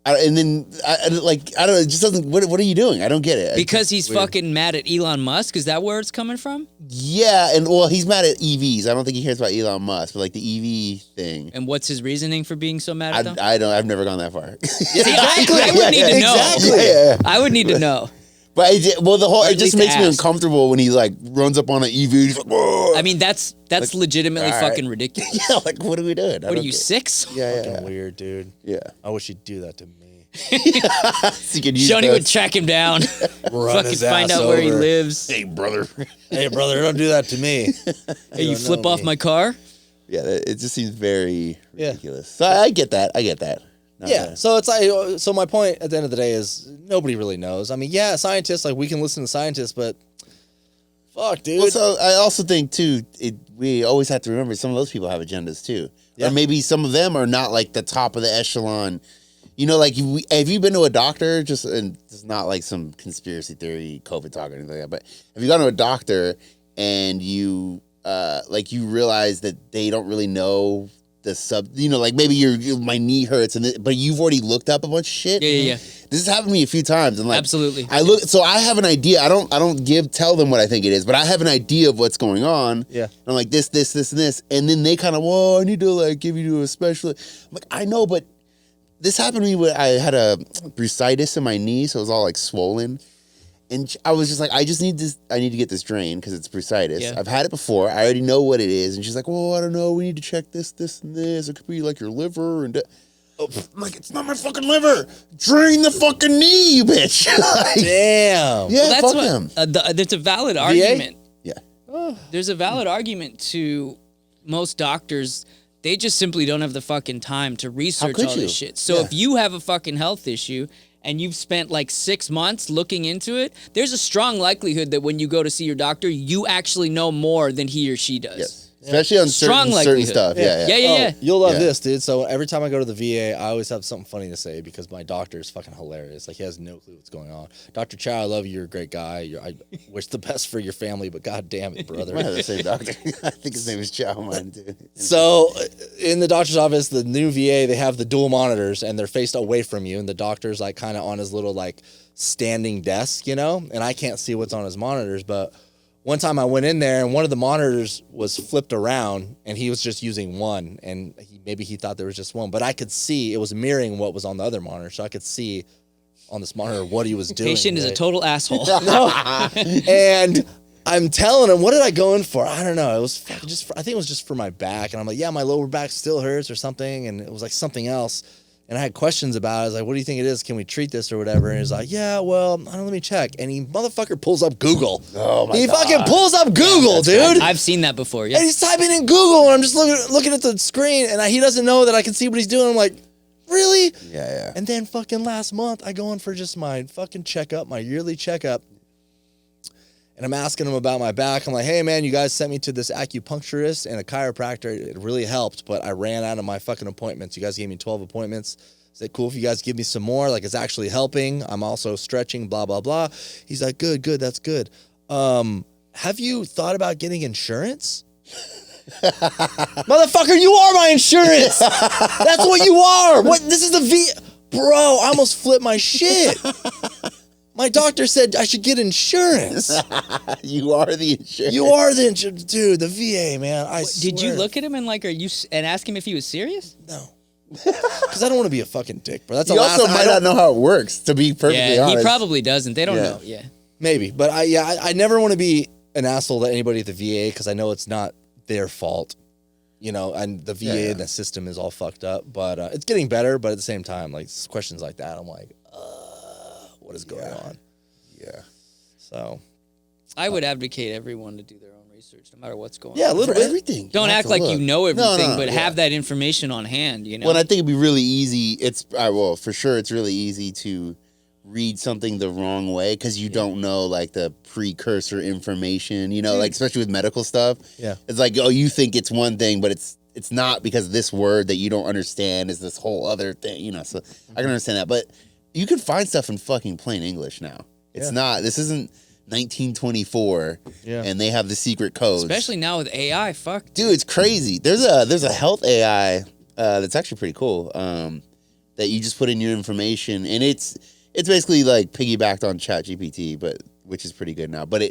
And then I don't know. It just doesn't. What are you doing? I don't get it. Because he's fucking mad at Elon Musk. Is that where it's coming from? Yeah, and well, he's mad at EVs. I don't think he cares about Elon Musk, but like the EV thing. And what's his reasoning for being so mad at them? I've never gone that far. See, I would need to know. Exactly. Yeah. I would need to know. But it just makes me ask. uncomfortable when he like runs up on an EV. He's like, whoa. I mean, that's like, legitimately fucking ridiculous. Yeah, like what are we doing? What are you, 6? Yeah, Fucking weird, dude. Yeah. I wish he'd do that to me. Shoney would track him down. Fucking find out where he lives. Hey, brother. Hey, brother, don't do that to me. Hey, you flip off my car? Yeah, it just seems very ridiculous. So I get that. Yeah, so it's like, so my point at the end of the day is nobody really knows. I mean, yeah, scientists, like we can listen to scientists, but fuck, dude. Well, so I also think too, we always have to remember some of those people have agendas too, or maybe some of them are not like the top of the echelon. You know, like have you been to a doctor? Just and it's not like some conspiracy theory, COVID talk or anything like that. But have you gone to a doctor and you you realize that they don't really know like maybe my knee hurts but you've already looked up a bunch of shit. Yeah. This has happened to me a few times, and like absolutely. So I have an idea. I don't tell them what I think it is, but I have an idea of what's going on. Yeah. And I'm like this, and this, and then they kind of, I need to like give you to a specialist. I'm like, I know, but this happened to me when I had a bursitis in my knee, so it was all like swollen. And I was just like, I need to get this drained because it's bursitis. Yeah. I've had it before. I already know what it is. And she's like, well, I don't know. We need to check this, and this. It could be like your liver. And I'm like, it's not my fucking liver. Drain the fucking knee, you bitch. Damn. Yeah, Well, fuck that's them. that's a valid argument. Yeah. There's a valid argument to most doctors. They just simply don't have the fucking time to research all this shit. So if you have a fucking health issue and you've spent like 6 months looking into it, there's a strong likelihood that when you go to see your doctor, you actually know more than he or she does. Yes. especially on certain likelihood. stuff. Yeah. Yeah. You'll love Yeah. this, dude. So every time I go to the VA, I always have something funny to say because my doctor is fucking hilarious. Like, he has no clue what's going on. Dr. Chow, I love you. You're a great guy. I wish the best for your family, but god damn it, brother. I have the same doctor. I think his name is Chow. Mine too. So in the doctor's office, the new VA, they have the dual monitors and they're faced away from you, and the doctor's like kind of on his little like standing desk, you know, and I can't see what's on his monitors. But one time I went in there and one of the monitors was flipped around and he was just using one, and maybe he thought there was just one, but I could see it was mirroring what was on the other monitor, so I could see on this monitor what he was doing. Patient is a total asshole. And I'm telling him, what did I go in for? I don't know. It was I think it was just for my back. And I'm like, yeah, my lower back still hurts or something. And it was like something else. And I had questions about it. I was like, what do you think it is? Can we treat this or whatever? And he's like, yeah, well, I don't know, let me check. And he motherfucker pulls up Google. Oh my He God. fucking pulls up Google, dude. I've seen that before. Yeah. And he's typing in Google, and I'm just looking at the screen, and he doesn't know that I can see what he's doing. I'm like, really? Yeah. And then fucking last month, I go in for just my fucking checkup, my yearly checkup. And I'm asking him about my back. I'm like, hey, man, you guys sent me to this acupuncturist and a chiropractor. It really helped, but I ran out of my fucking appointments. You guys gave me 12 appointments. Is it cool if you guys give me some more? Like, it's actually helping. I'm also stretching, blah, blah, blah. He's like, good, that's good. Have you thought about getting insurance? Motherfucker, you are my insurance. That's what you are. What? This is the Bro, I almost flipped my shit. My doctor said I should get insurance. You are the insurance. You are the insurance. Dude, the VA, man. I swear. Did you look at him and like, and ask him if he was serious? No. Because I don't want to be a fucking dick, bro. That's the You last also might not know how it works, to be perfectly Yeah, honest. he probably doesn't. They don't Yeah. know. Yeah. Maybe. But I never want to be an asshole to anybody at the VA because I know it's not their fault. You know, and the VA and the system is all fucked up. But it's getting better. But at the same time, like questions like that, I'm like, what is going on? Yeah. So I would advocate everyone to do their own research, no matter what's going on. yeah, a little For bit. everything. Don't have act to like look. you know everything, No, but have that information on hand, you know? Well, I think it'd be really easy. Well, for sure, it's really easy to read something the wrong way because you don't know like the precursor information. You know, like especially with medical stuff. Yeah. It's like, oh, you think it's one thing, but it's not, because this word that you don't understand is this whole other thing. You know, so I can understand that, but you can find stuff in fucking plain English now. It's not. This isn't 1924, and they have the secret codes. Especially now with AI, fuck. Dude, it's crazy. There's a health AI that's actually pretty cool. That you just put in your information, and it's basically like piggybacked on ChatGPT, but which is pretty good now. But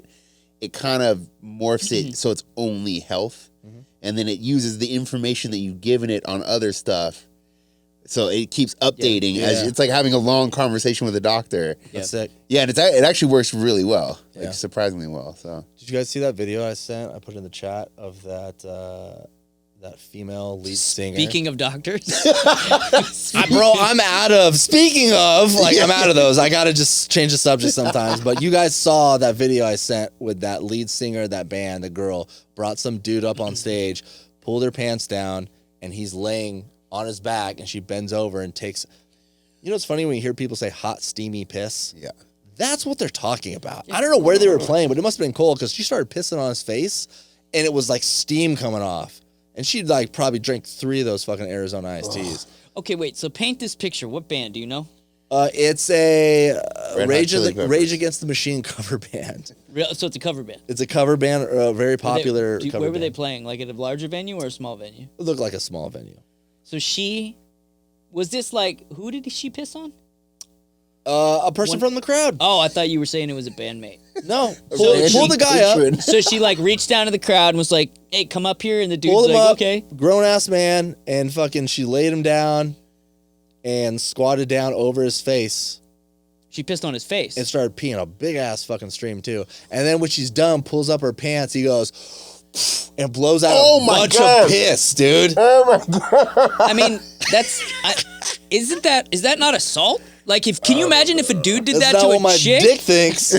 it kind of morphs it so it's only health, and then it uses the information that you've given it on other stuff. So it keeps updating as it's like having a long conversation with a doctor. That's sick. Yeah, and it actually works really well, like Yeah. surprisingly well. So Did you guys see that video I sent? I put in the chat of that female lead singer. Speaking of doctors, Bro, I'm out of. Speaking of, I'm out of those. I gotta just change the subject sometimes. But you guys saw that video I sent with that lead singer of that band. The girl brought some dude up on stage, pulled her pants down, and he's laying on his back, and she bends over and takes. You know what's funny when you hear people say hot, steamy piss? yeah. That's what they're talking about. I don't know where they were playing, but it must have been cold because she started pissing on his face, and it was like steam coming off. And she'd like probably drink 3 of those fucking Arizona iced teas. okay, wait. So paint this picture. What band do you know? It's a Red Hot Chili Peppers. Rage Against the Machine cover band. So it's a cover band. It's a cover band, a very popular cover Where were they band. playing? Like at a larger venue or a small venue? It looked like a small venue. So was this like, who did she piss on? A person from the crowd. Oh, I thought you were saying it was a bandmate. No, Randy pull the guy up. Patron. So she like reached down to the crowd and was like, hey, come up here. And the dude's Pulled him like, up. okay. Grown ass man, and fucking she laid him down and squatted down over his face She pissed on his face. and started peeing a big ass fucking stream too. And then when she's done, pulls up her pants. He goes and blows out Oh a my bunch God. of piss, dude. I mean, is that not assault? Like, can you imagine if a dude did That's that not to what my a chick? dick thinks.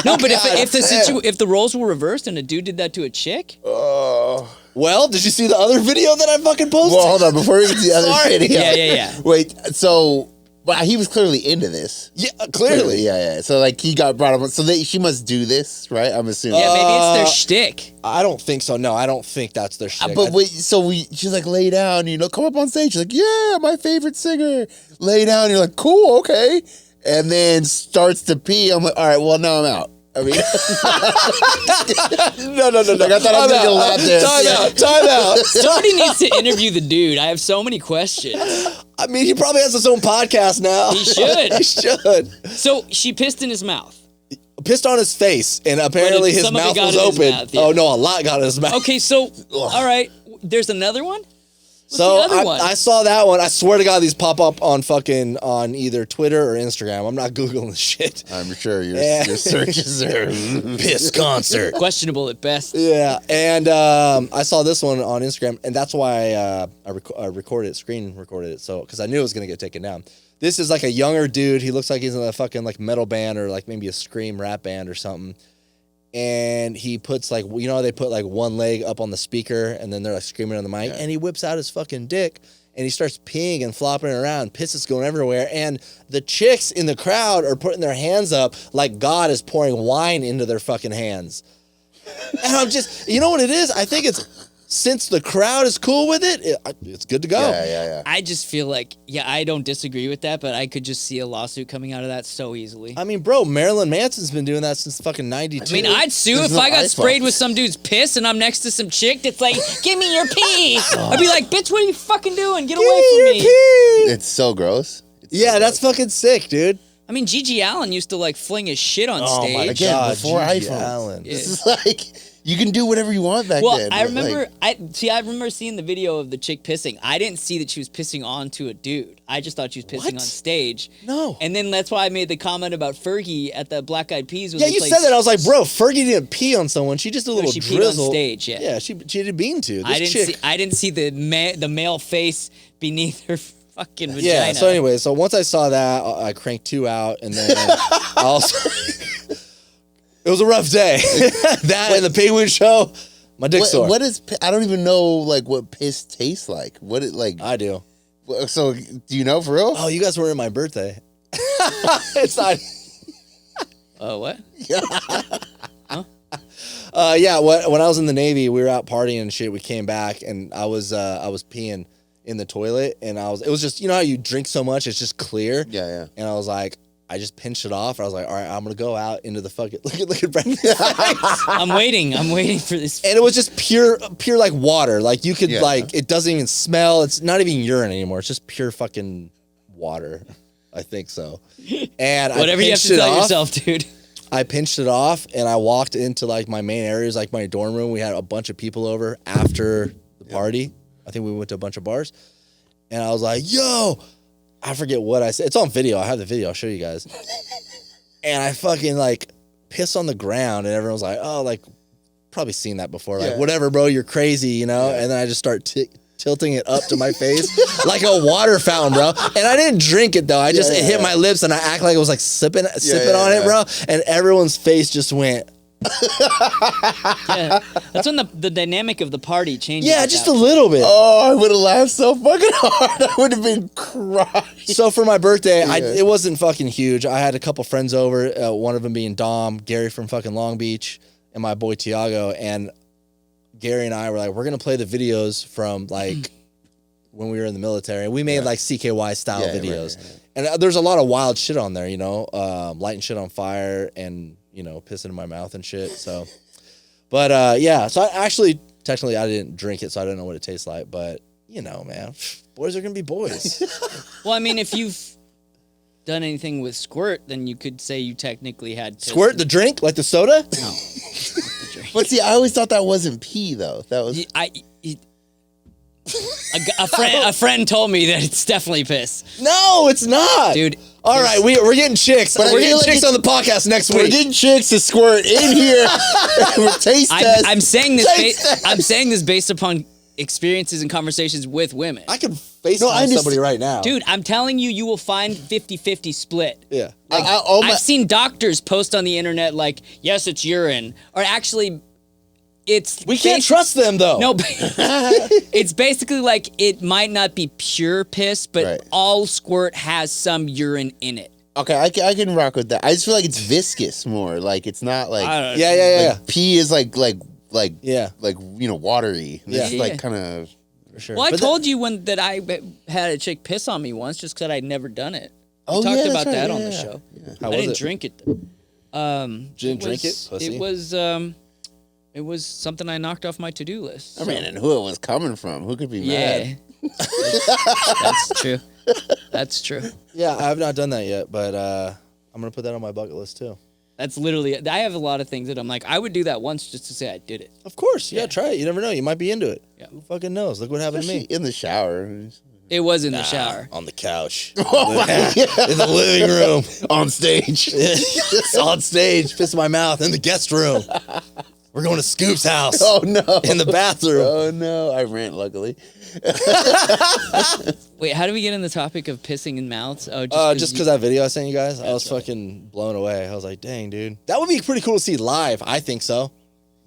No, but if the roles were reversed and a dude did that to a chick, Well, did you see the other video that I fucking posted? Well, hold on. Before we get to the other Sorry. video. Yeah. Wait, so But he was clearly into this. Yeah, clearly. Yeah. So like he got brought up. So she must do this, right? I'm assuming. Yeah, maybe it's their shtick. I don't think so. No, I don't think that's their shtick. But she's like, lay down, come up on stage. She's like, yeah, my favorite singer. Lay down. You're like, cool, okay. And then starts to pee. I'm like, all right, well, now I'm out. I mean, no. Like, I thought I was going to get a lap dance. Time out. Somebody needs to interview the dude. I have so many questions. I mean, he probably has his own podcast now. He should. He should. So she pissed in his mouth. Pissed on his face, and apparently his some of it mouth got was in his open. mouth, yeah. Oh, no, a lot got in his mouth. Okay, so, all right. There's another one? What's So the other one? I saw that one. I swear to God, these pop up on either Twitter or Instagram. I'm not Googling this shit. I'm sure your searches are Piss concert. Questionable at best. Yeah, and I saw this one on Instagram, and that's why I recorded it, screen recorded it, so because I knew it was gonna get taken down. This is like a younger dude. He looks like he's in a fucking like metal band or like maybe a scream rap band or something. And he puts like, how they put like one leg up on the speaker and then they're like screaming on the mic, and he whips out his fucking dick and he starts peeing and flopping it around, piss is going everywhere, and the chicks in the crowd are putting their hands up like God is pouring wine into their fucking hands. And I'm just, you know what it is? I think it's, since the crowd is cool with it, it's good to go. Yeah. I just feel like, I don't disagree with that, but I could just see a lawsuit coming out of that so easily. I mean, bro, Marilyn Manson's been doing that since fucking 92. I mean, I'd sue if I got sprayed with some dude's piss and I'm next to some chick that's like, give me your pee. I'd be like, bitch, what are you fucking doing? Get away from me. It's so gross. That's fucking sick, dude. I mean, Gigi Allen used to like fling his shit on Oh stage. my Again, God, before Gigi iPhone. Allen. This is like, you can do whatever you want back Well, then. I but, remember, like, I remember seeing the video of the chick pissing. I didn't see that she was pissing onto a dude. I just thought she was pissing What? on stage. No. And then that's why I made the comment about Fergie at the Black Eyed Peas. When Yeah, they you played said that. I was like, bro, Fergie didn't pee on someone. She just did a little she drizzle. peed on stage, yeah. Yeah, she didn't mean to. This I didn't see the male face beneath her fucking vagina. Yeah, so anyway, once I saw that, I cranked 2 out, and then I also... It was a rough day. That and the Penguin show, my dick's sore. what is, I don't even know, like, what piss tastes like. What it, like... I do. So, do you know for real? Oh, you guys were in my birthday. It's not... What? Yeah, when I was in the Navy, we were out partying and shit. We came back, and I was peeing in the toilet, and it was just, you know how you drink so much, it's just clear? Yeah. And I was like, I just pinched it off. I was like, all right, I'm gonna go out into the fucking look at Brendan's face. I'm waiting for this. And it was just pure like water. Like you could it doesn't even smell. It's not even urine anymore. It's just pure fucking water. I think so. And Whatever you have to tell yourself, dude. I pinched it off and I walked into like my main areas, like my dorm room. We had a bunch of people over after the party. I think we went to a bunch of bars. And I was like, yo, I forget what I said. It's on video. I have the video. I'll show you guys. And I fucking like piss on the ground, and everyone was like, oh, like probably seen that before. Like, whatever, bro, you're crazy, you know? And then I just start tilting it up to my face like a water fountain, bro. And I didn't drink it though. I just it hit my lips, and I act like it was like sipping on it, bro. And everyone's face just went. Yeah, that's when the dynamic of the party changes. Yeah, just a little bit. Oh, I would have laughed so fucking hard. I would have been crying. So for my birthday, it wasn't fucking huge. I had a couple friends over, one of them being Dom, Gary from fucking Long Beach, and my boy Tiago. And Gary and I were like, we're going to play the videos from like when we were in the military. We made like CKY style videos. Right. And there's a lot of wild shit on there, you know, lighting shit on fire and, you know, pissing in my mouth and shit. So, but yeah, so technically I didn't drink it, so I don't know what it tastes like. But, you know, man, boys are going to be boys. Well, I mean, if you've done anything with Squirt, then you could say you technically had piss. Squirt, the drink? Like the soda? No. But see, I always thought that wasn't pee, though. That was... A friend told me that it's definitely piss. No, it's not. Dude. All right, we're getting chicks. We're getting chicks on the podcast next week. We're getting chicks to squirt in here. We're taste test. I'm saying this. I'm saying this based upon experiences and conversations with women. I can FaceTime somebody right now. Dude, I'm telling you, you will find 50-50 split. Yeah. Like, I've seen doctors post on the internet like, yes, it's urine. Or actually, We can't trust them though. No, but it's basically like it might not be pure piss, but Right. all squirt has some urine in it. Okay, I can rock with that. I just feel like it's viscous more. Like it's not like I don't know. Yeah. pee is like Yeah. like watery. This Yeah. is like kind of For sure. Well, I But told you that I had a chick piss on me once just because I'd never done it. We Oh, talked yeah, about that's right, that on yeah, the yeah. show. How I was didn't it? drink it. Though. Didn't drink it? Pussy? It was something I knocked off my to-do list. I mean, and who it was coming from? Who could be mad? Yeah. That's true. That's true. Yeah, I have not done that yet, but I'm gonna put that on my bucket list too. That's literally I have a lot of things that I'm like, I would do that once just to say I did it. Of course, yeah, try it. You never know. You might be into it. Yeah. Who fucking knows? Look what happened to Especially me. in the shower. It was in the shower. On the couch. Oh my God. In the living room. On stage. It's on stage. Piss in my mouth in the guest room. We're going to Scoop's house. Oh no. In the bathroom. Oh no. I rant luckily. Wait, how do we get in the topic of pissing in mouths? Oh, Just because that video I sent you guys, I was fucking blown away. I was like, dang, dude. That would be pretty cool to see live. I think so.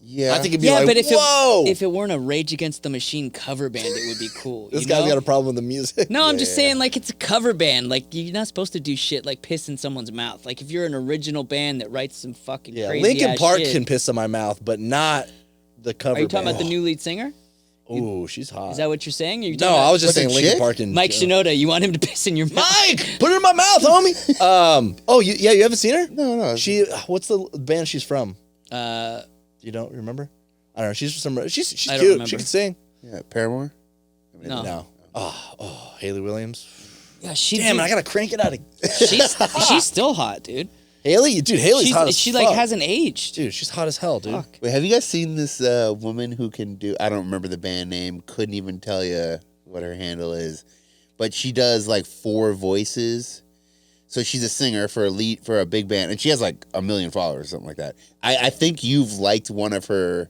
Yeah. I think it'd be Yeah, like, but if whoa. if it weren't a Rage Against the Machine cover band, it would be cool. This you guy's know? got a problem with the music. No, I'm just saying, like, it's a cover band. Like, you're not supposed to do shit like piss in someone's mouth. Like, if you're an original band that writes some fucking Yeah, crazy Linkin ass Park shit. can piss in my mouth, but not the cover Are you talking band. about the new lead singer? Ooh, she's hot. Is that what you're saying? Or you No, I was just Like saying a Linkin chick? Park and Mike Shinoda. You want him to piss in your mouth? Mike, put it in my mouth, homie. Oh, you haven't seen her? No. What's the band she's from? Uh, You don't remember? I don't know. She's from some. She's I don't cute. remember. She can sing. Yeah, Paramore. no. No. Oh, Haley Williams. Yeah, she. Damn, I gotta crank it out. she's still hot, dude. Haley's hot as She fuck. like hasn't aged. Dude, she's hot as hell, dude. Fuck. Wait, have you guys seen this woman who can do? I don't remember the band name. Couldn't even tell you what her handle is, but she does like 4 voices. So she's a singer for a big band, and she has like 1 million followers or something like that. I think you've liked one of her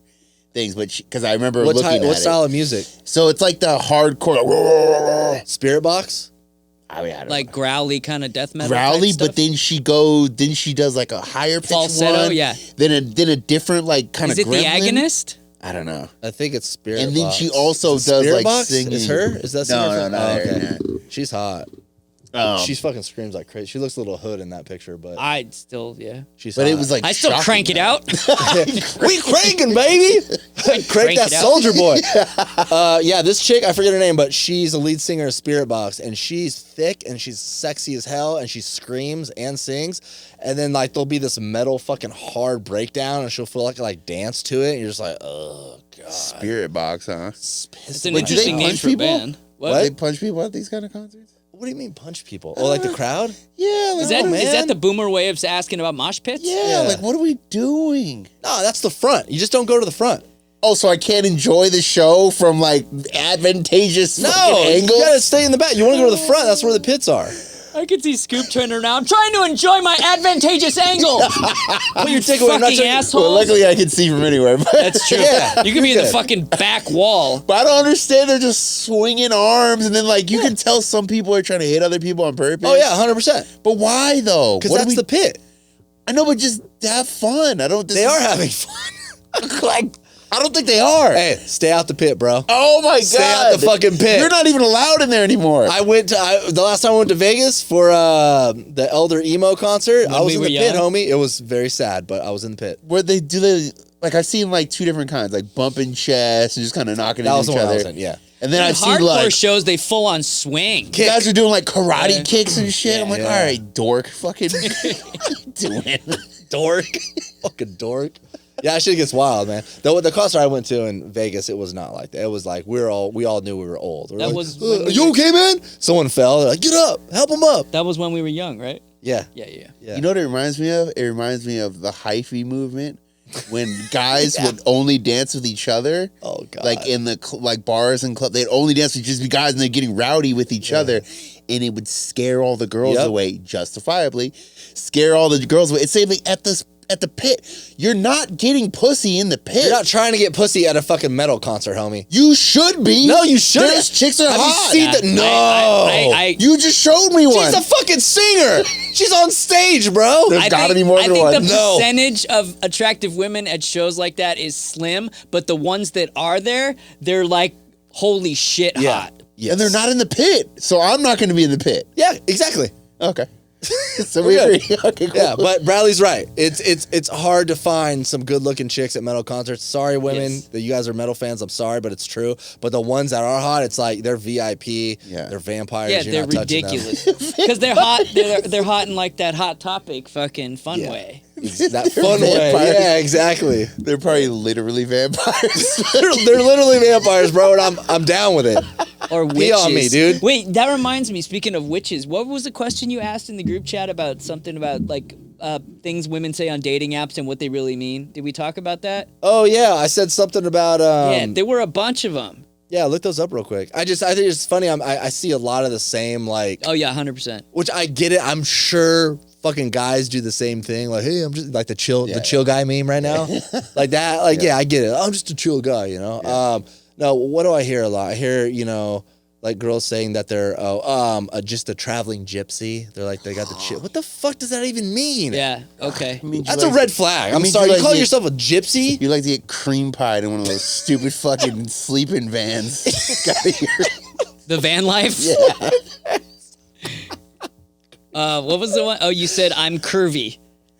things, but because I remember What it. style of music? So it's like the hardcore, Spirit Box. I mean, I don't Like know. growly kind of death metal. Growly, type but stuff? then she does like a higher pitch Falsetto, one, yeah. Then a different like kind Is of it the agonist? I don't know. I think it's Spirit And then Box. she also Is it does Spirit like Box? singing. Is her? Is that singer No, from- no, Oh, no. okay. no. She's hot. Um, She fucking screams like crazy. She looks a little hood in that picture, but I'd still, yeah. she's but hot. it was like I still shocking, crank it though. out. we cranking, baby. Crank crank that it out. soldier boy. Yeah, this chick, I forget her name, but she's a lead singer of Spirit Box, and she's thick and she's sexy as hell, and she screams and sings. And then like there'll be this metal fucking hard breakdown, and she'll feel like dance to it, and you're just like, oh god. Spirit Box, huh? It's an Wait, do they interesting name punch for a people? band. What? They punch people at these kind of concerts? What do you mean punch people? Oh, like the crowd? Yeah, like, Is that, Oh, is that man. the boomer way of asking about mosh pits? yeah, Yeah. like what are we doing? No, that's the front. You just don't go to the front. Oh, so I can't enjoy the show from like advantageous No, fucking you angles? gotta stay in the back. You want to go to the front? That's where the pits are. I can see Scoop turning around. I'm trying to enjoy my advantageous angle. Put your dick away. I'm not Fucking taking- asshole. Well, luckily I can see from anywhere. But That's true. Yeah, You could be in you're the good. fucking back wall. But I don't understand. They're just swinging arms, and then like you can tell some people are trying to hit other people on purpose. Oh yeah, 100%. But why though? Because What do that's we- the pit. I know, but just have fun. I don't. They are having fun. like. I don't think they are. Hey, stay out the pit, bro. Oh my god! Stay out the fucking pit. You're not even allowed in there anymore. The last time I went to Vegas for the Elder Emo concert. I was we in were the pit, young? homie. It was very sad, but I was in the pit. Where they like I've seen like 2 different kinds, like bumping chests and just kind of knocking That was into the each one I was other. in, yeah. And then I've seen Hardcore like shows, they full on swing. you guys are doing like karate Yeah. kicks and shit. I'm like, Yeah. all right, dork, fucking doing. Dork. Fucking dork. Yeah, that shit gets wild, man. The concert I went to in Vegas, it was not like that. It was like we all knew we were old. We were That like, was when are we you were- okay, man? Someone fell. They're like, get up, help him up. That was when we were young, right? Yeah. Yeah. Yeah. You know what it reminds me of? It reminds me of the hyphy movement when guys would only dance with each other. Oh god. Like in the like bars and clubs, they'd only dance with just be guys, and they're getting rowdy with each other, and it would scare all the girls Yep. away, justifiably. Scare all the girls away. It's same thing at this at the pit. You're not getting pussy in the pit. You're not trying to get pussy at a fucking metal concert, homie. You should be. No, you shouldn't. Those chicks are Have hot. you seen that? No. You just showed me one. She's a fucking singer. She's on stage, bro. There's gotta be more than one. I think the No. percentage of attractive women at shows like that is slim, but the ones that are there, they're like, holy shit, hot. Yes. And they're not in the pit, so I'm not going to be in the pit. Yeah, exactly. Okay. So we agree. Okay, cool. Yeah, but Bradley's right. It's hard to find some good looking chicks at metal concerts. Sorry, women, that you guys are metal fans. I'm sorry, but it's true. But the ones that are hot, it's like they're VIP. Yeah. They're vampires. Yeah, You're they're not touching ridiculous. Because they're hot. They're hot in like that Hot Topic fucking fun Yeah. way. them. That fun way. vampires. Yeah, exactly. They're probably literally vampires. they're literally vampires, bro, and I'm down with it. Or witches. Pee on me, dude. Wait, that reminds me, speaking of witches, what was the question you asked in the group chat about something about like things women say on dating apps and what they really mean? Did we talk about that? Oh yeah, I said something about Yeah, there were a bunch of them. Yeah, look those up real quick. I think it's funny. I see a lot of the same like. Oh yeah, 100%. Which I get it. I'm sure fucking guys do the same thing. Like, hey, I'm just like the chill guy meme right now. Like that. Like, yeah, I get it. I'm just a chill guy, you know. Yeah. No, what do I hear a lot? I hear, like girls saying that they're just a traveling gypsy. They're like they got the chill. What the fuck does that even mean? Yeah. Okay. I mean, That's a red flag. I'm mean, sorry. you You like call the- yourself a gypsy? You like to get cream pied in one of those stupid fucking sleeping vans. The van life. Yeah. What was the one? Oh, you said I'm curvy.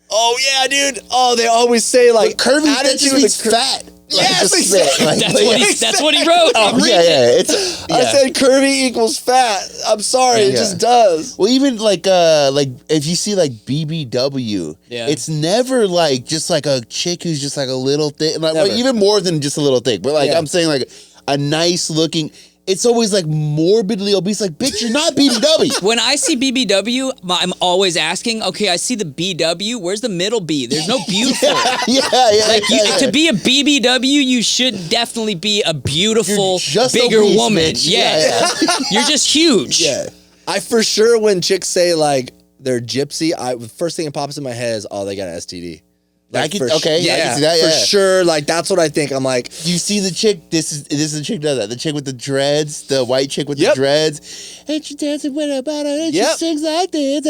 Oh yeah, dude. Oh, they always say like Curvy, that attitude just of means the fat. Yes, Like, just exactly. spit. That's what he wrote. Oh, I'm yeah, reading yeah. it. I said curvy equals fat. I'm sorry, it Yeah. just does. Well, even like if you see like BBW, Yeah. it's never like just like a chick who's just like a little thick, like Never. even more than just a little thick. But like Yeah. I'm saying, like a nice looking. It's always like morbidly obese. Like, bitch, you're not BBW. When I see BBW, I'm always asking, okay, I see the BW. Where's the middle B? There's no beautiful. yeah. Like yeah. to be a BBW, you should definitely be a beautiful, You're just bigger obese, woman. bitch. Yeah. You're just huge. Yeah. I for sure when chicks say like they're gypsy, the first thing that pops in my head is they got an STD. Like, I can see that. for Yeah. sure. Like that's what I think. I'm like, You see the chick. This is the chick does that. The chick with the dreads, the white chick with Yep. the dreads. And she dancing with her body. And Yep. she sings like this.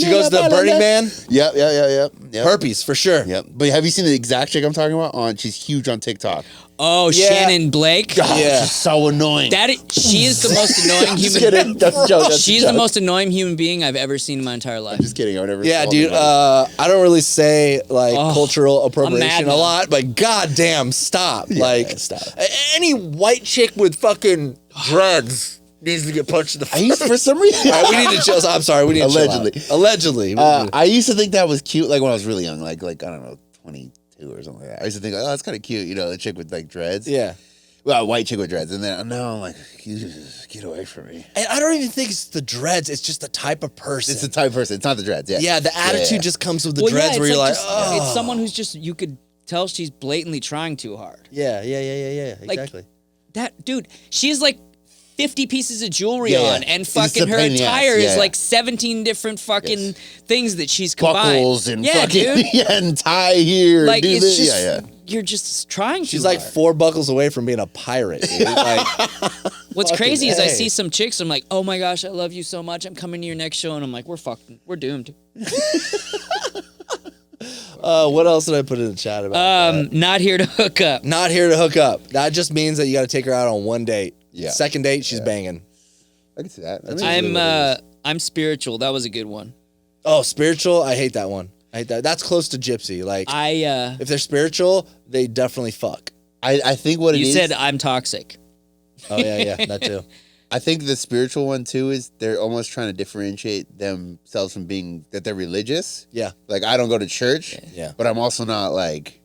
she goes to the Burning Man. Yep. Herpes for sure. Yep. But have you seen the exact chick I'm talking about? She's huge on TikTok. Oh, Yeah. Shannon Blake. God, Yeah. she's so annoying. She is the most annoying Just human. kidding. That's a joke. That's a She's the joke. most annoying human being I've ever seen in my entire life. Just kidding. I would never. Yeah, call dude. anybody. I don't really say like cultural appropriation mad a now. lot, but goddamn, stop. Like, stop. Any white chick with fucking dreads needs to get punched in the I face. used for some reason. All right, we need to chill. I'm sorry. We need to chill out. Allegedly. Allegedly. I used to think that was cute, like when I was really young, like I don't know, 22 or something like that. I used to think, oh, that's kind of cute, the chick with like dreads. yeah. Well, a white chick with dreads, and then now I'm like, you just get away from me. And I don't even think it's the dreads. It's just the type of person. It's the type of person. It's not the dreads. Yeah. Yeah, the attitude Yeah. just comes with the Well, dreads it's where you're like, just- oh. it's someone who's just, you could tell she's blatantly trying too hard. Yeah. Like, Exactly. That dude, she has like 50 pieces of jewelry Yeah, yeah. on, and It's just fucking a her pain in the ass. attire Yeah, is yeah. like 17 different fucking things that she's combined. Buckles and yeah, fucking dude. yeah, and tie here. Like do it's this. just, yeah. you're just trying She's too like hard. 4 buckles away from being a pirate, dude. Like, What's fucking crazy is I A. see some chicks, I'm like, oh my gosh, I love you so much. I'm coming to your next show, and I'm like, we're doomed. what else did I put in the chat about that? Not here to hook up. Not here to hook up. That just means that you got to take her out on one date. Yeah. Second date, she's banging. I can see that. I'm spiritual. That was a good one. Oh, spiritual? I hate that one. I hate that. That's close to gypsy. Like, if they're spiritual, they definitely fuck. I think what it You is. said I'm toxic. Oh, yeah, that too. I think the spiritual one too is they're almost trying to differentiate themselves from being that they're religious. Yeah. Like I don't go to church. Yeah. But I'm also not like,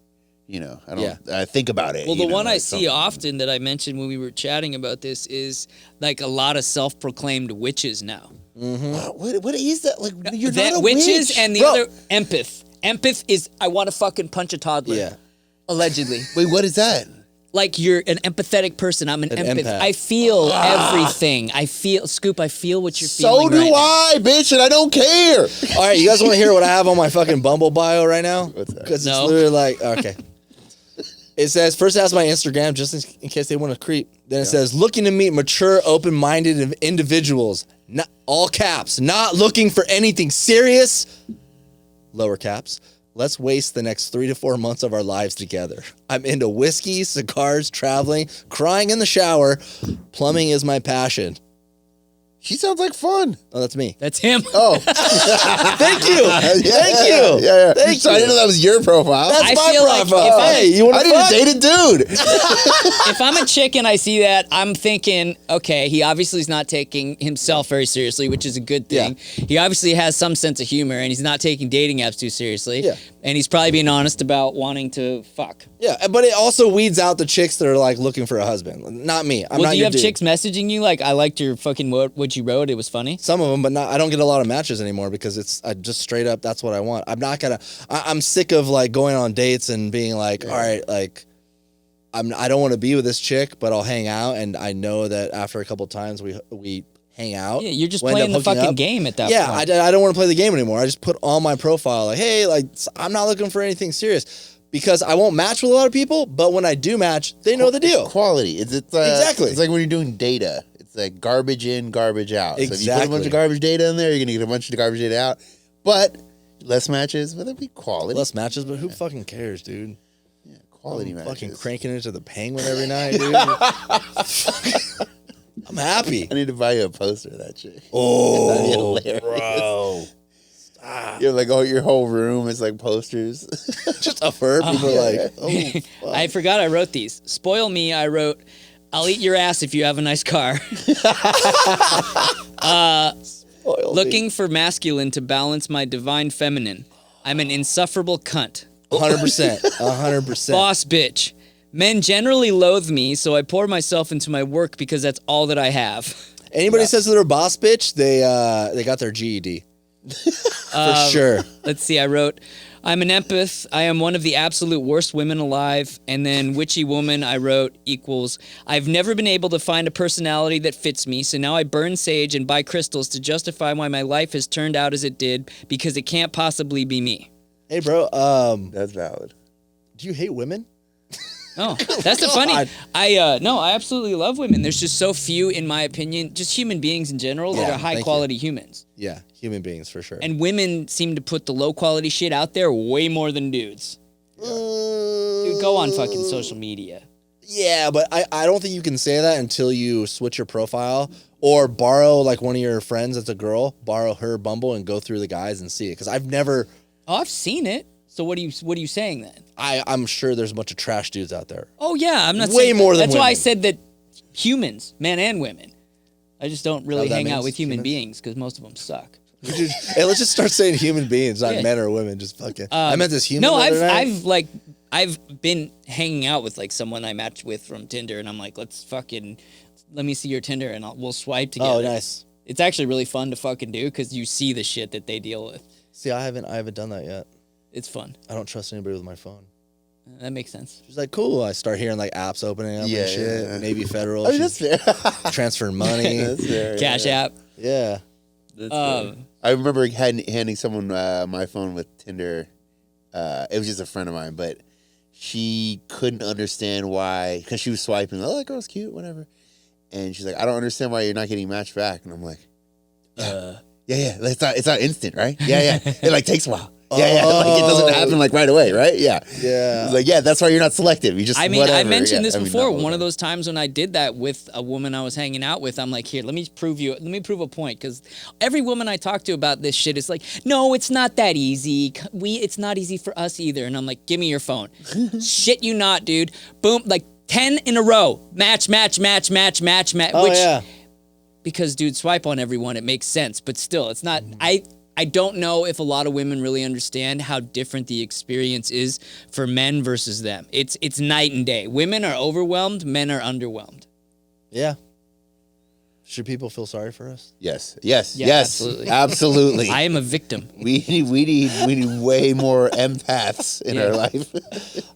I don't. Yeah. I think about it. Well, the one I like see something. often that I mentioned when we were chatting about this is like a lot of self-proclaimed witches now. What is that? Like you're That not a witches witch. and the Bro. other empath. Empath is I want to fucking punch a toddler. Yeah. Allegedly. Wait, what is that? like you're an empathetic person. I'm an empath. empath. I feel everything. I feel what you're So feeling. do right now. I, bitch, and I don't care. All right, you guys want to hear what I have on my fucking Bumble bio right now? What's that? Because No. it's literally like, okay. It says, first ask my Instagram just in case they want to creep. Then it says, looking to meet mature, open-minded individuals. Not, all caps. Not looking for anything serious. Lower caps. Let's waste the next 3 to 4 months of our lives together. I'm into whiskey, cigars, traveling, crying in the shower. Plumbing is my passion. She sounds like fun. Oh, that's me. That's him. Oh, Thank you. Thank you. Yeah. Thank So I you. didn't know that was your profile. That's I my feel like profile. if I'm- Hey, you want I to need fuck? to date a dude. If I'm a chick and I see that, I'm thinking, okay, he obviously is not taking himself very seriously, which is a good thing. He obviously has some sense of humor, and he's not taking dating apps too seriously. Yeah. And he's probably being honest about wanting to fuck. Yeah, but it also weeds out the chicks that are like looking for a husband. Not me. I'm Well, not do you your have dude. chicks messaging you like, I liked your fucking what you wrote, it was funny? Some of them, but not. I don't get a lot of matches anymore because I just straight up. That's what I want. I'm not gonna. I'm sick of like going on dates and being like, all right, like, I don't want to be with this chick, but I'll hang out, and I know that after a couple times we hang out. Yeah, you're just we'll end playing the up hooking fucking up. game at that Yeah, point. I don't want to play the game anymore. I just put on my profile like, hey, like I'm not looking for anything serious because I won't match with a lot of people, but when I do match, they know the deal. Quality. It's Exactly. It's like when you're doing data. It's like garbage in, garbage out. So if you put a bunch Exactly. of garbage data in there, you're gonna get a bunch of garbage data out. But less matches, but it'll be quality. Less matches, but who fucking cares, dude? Quality I'm matches. fucking cranking into the Penguin every night, dude. I'm happy. I need to buy you a poster of that chick. Oh, That'd be hilarious. bro. You have like your whole room is like posters. Just of her. People are like, oh, fuck. I forgot I wrote these. Spoil me, I wrote, I'll eat your ass if you have a nice car. Spoiled me. Looking for masculine to balance my divine feminine. I'm an insufferable cunt. 100%. 100%. Boss bitch. Men generally loathe me, so I pour myself into my work because that's all that I have. Anybody says they're a boss bitch, they got their GED. For sure. Let's see, I wrote, I'm an empath. I am one of the absolute worst women alive. And then witchy woman, I wrote, equals, I've never been able to find a personality that fits me, so now I burn sage and buy crystals to justify why my life has turned out as it did, because it can't possibly be me. Hey, bro, That's valid. do you hate women? Oh, that's the funny. God. I absolutely love women. There's just so few, in my opinion, just human beings in general that Yeah, are high thank quality humans. Yeah, human beings for sure. And women seem to put the low quality shit out there way more than dudes. Dude, go on fucking social media. Yeah, but I don't think you can say that until you switch your profile or borrow like one of your friends that's a girl, borrow her Bumble and go through the guys and see it. Because I've never. Oh, I've seen it. So what are you saying then? I'm sure there's a bunch of trash dudes out there. Oh yeah, I'm not Way saying more than That's why I women. said that humans, men and women. I just don't really that hang out means with human humans? beings because most of them suck. Dude, hey, let's just start saying human beings, not Yeah. men or women. Just fucking. I meant this human. No, the other night. I've been hanging out with like someone I matched with from Tinder, and I'm like, let me see your Tinder, and we'll swipe together. Oh, nice. It's actually really fun to fucking do because you see the shit that they deal with. See, I haven't done that yet. It's fun. I don't trust anybody with my phone. That makes sense. She's like, cool. I start hearing like apps opening up Yeah, and shit. yeah. Maybe federal. I mean, that's She's fair. transferring money. That's fair. Cash app. Yeah. That's fair. I remember handing someone my phone with Tinder. It was just a friend of mine, but she couldn't understand why, because she was swiping. Oh, that girl's cute, whatever. And she's like, I don't understand why you're not getting matched back. And I'm like, yeah. It's not instant, right? Yeah. It like takes a while. Yeah. Like it doesn't happen like right away, right? Yeah. Yeah. It's like, yeah, that's why you're not selective. You just, I mean, whatever. I mentioned Yeah, this I mean, before. not One of those times when I did that with a woman I was hanging out with, I'm like, here, let me prove a point. Because every woman I talk to about this shit is like, no, it's not that easy. It's not easy for us either. And I'm like, give me your phone. Shit you not, dude. Boom, like 10 in a row. Match. Oh, which, yeah. because dude, swipe on everyone, it makes sense. But still, it's not, I don't know if a lot of women really understand how different the experience is for men versus them. It's night and day. Women are overwhelmed, men are underwhelmed. Yeah. Should people feel sorry for us? Yes, absolutely. absolutely. I am a victim. We need way more empaths in our life.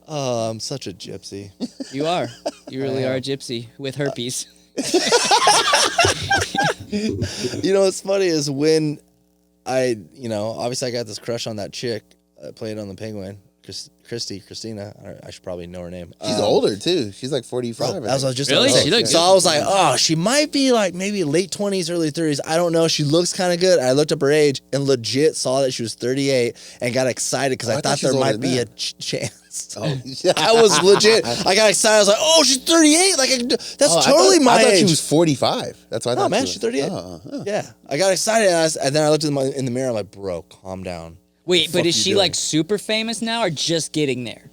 Oh, I'm such a gypsy. You are. You really are a gypsy with herpes. You know what's funny is when obviously I got this crush on that chick playing on the Penguin, Christina. I should probably know her name. She's older too. She's like 45. That's what I was just Really? saying. She looks So I was like, oh, she might be like maybe late 20s, early 30s. I don't know. She looks kind of good. I looked up her age and legit saw that she was 38 and got excited because I thought there might be a chance. Oh, I was legit. I got excited. I was like, oh, she's 38. Like that's totally my age. I thought she was 45. That's why I thought. No, man, she's 38. Yeah, I got excited and then I looked in the mirror. I'm like, bro, calm down. Wait, but is she like super famous now or just getting there?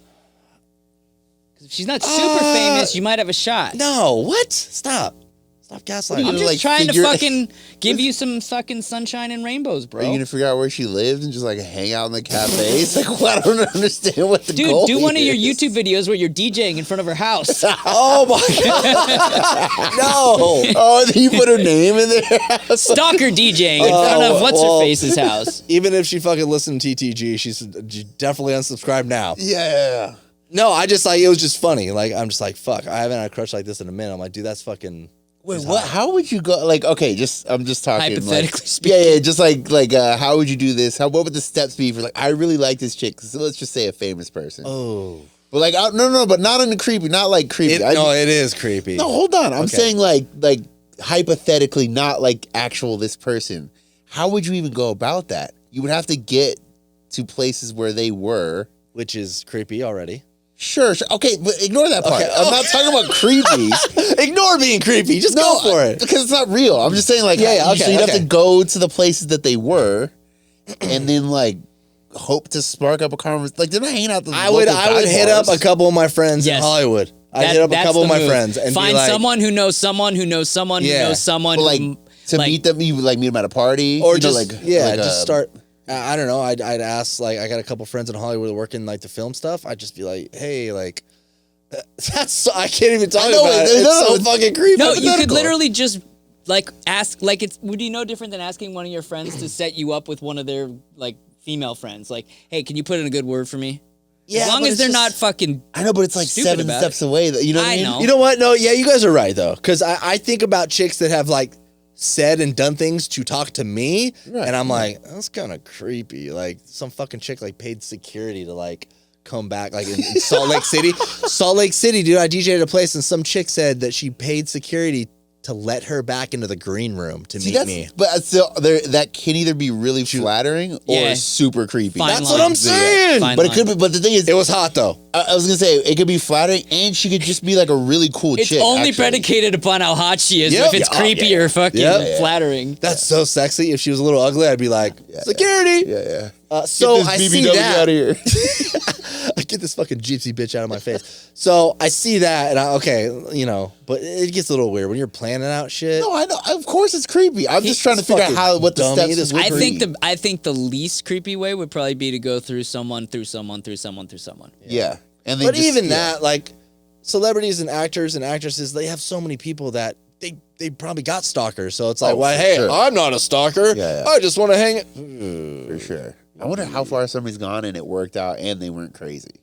Because if she's not super famous, you might have a shot. No, what? Stop gaslighting. I'm just like, trying to fucking give you some fucking sunshine and rainbows, bro. Are you gonna figure out where she lives and just like hang out in the cafes? Like, what? I don't understand what the goal do one of your is. YouTube videos where you're DJing in front of her house. Oh my god! No! Oh, then you put her name in there. Stalker DJing in front of what's her face's house. Even if she fucking listened to TTG, she's definitely unsubscribed now. Yeah. No, I just like it was just funny. Like I'm just like fuck. I haven't had a crush like this in a minute. I'm like, dude, that's fucking. Wait, what? How would you go? Like, okay, I'm just talking. Hypothetically like, speaking. Yeah, just like, how would you do this? What would the steps be for like? I really like this chick. So let's just say a famous person. Oh, but like, no, but not in the creepy, not like creepy. It is creepy. No, hold on. I'm saying like hypothetically, not like actual this person. How would you even go about that? You would have to get to places where they were, which is creepy already. Sure. Okay, but ignore that part. Okay. I'm not talking about creepy. Ignore being creepy. Just go for it. Because it's not real. I'm just saying, like, so you'd have to go to the places that they were, and then like hope to spark up a conversation. Like, they're not hanging out. I would hit up a couple of my friends in Hollywood. I'd hit up a couple of my friends and find be like, someone who knows someone who knows someone who knows someone. But, like, to meet them, you would like meet them at a party, or just just start. I don't know. I'd ask, like, I got a couple friends in Hollywood that work in like the film stuff. I'd just be like, hey, like. I can't even talk about it. It's so fucking creepy. No, you could literally just like ask, like would you know different than asking one of your friends to set you up with one of their like female friends? Like, hey, can you put in a good word for me? Yeah, as long as they're not fucking. I know, but it's like 7 steps away. You know what I mean? know. You know what? No, yeah, you guys are right though, because I think about chicks that have like said and done things to talk to me, and I'm like, that's kind of creepy. Like some fucking chick like paid security to like. Come back like in Salt Lake City. Salt Lake City, dude. I DJ'd at a place and some chick said that she paid security to let her back into the green room to meet me. But still, that can either be really flattering or super creepy. That's what I'm saying. But it could be. But the thing is, it was hot though. I was gonna say it could be flattering, and she could just be like a really cool chick. It's only predicated upon how hot she is. If it's creepy or fucking flattering. That's so sexy. If she was a little ugly, I'd be like, security. Yeah. So I see that. Out of here. I get this fucking gypsy bitch out of my face. So I see that, and but it gets a little weird when you're planning out shit. No, I know. Of course, it's creepy. I'm just trying to figure out what the steps would be. I think the least creepy way would probably be to go through someone. Yeah, but even that, like celebrities and actors and actresses, they have so many people that they probably got stalkers. So it's like, I'm not a stalker. Yeah. I just want to hang it. For sure. I wonder how far somebody's gone and it worked out and they weren't crazy.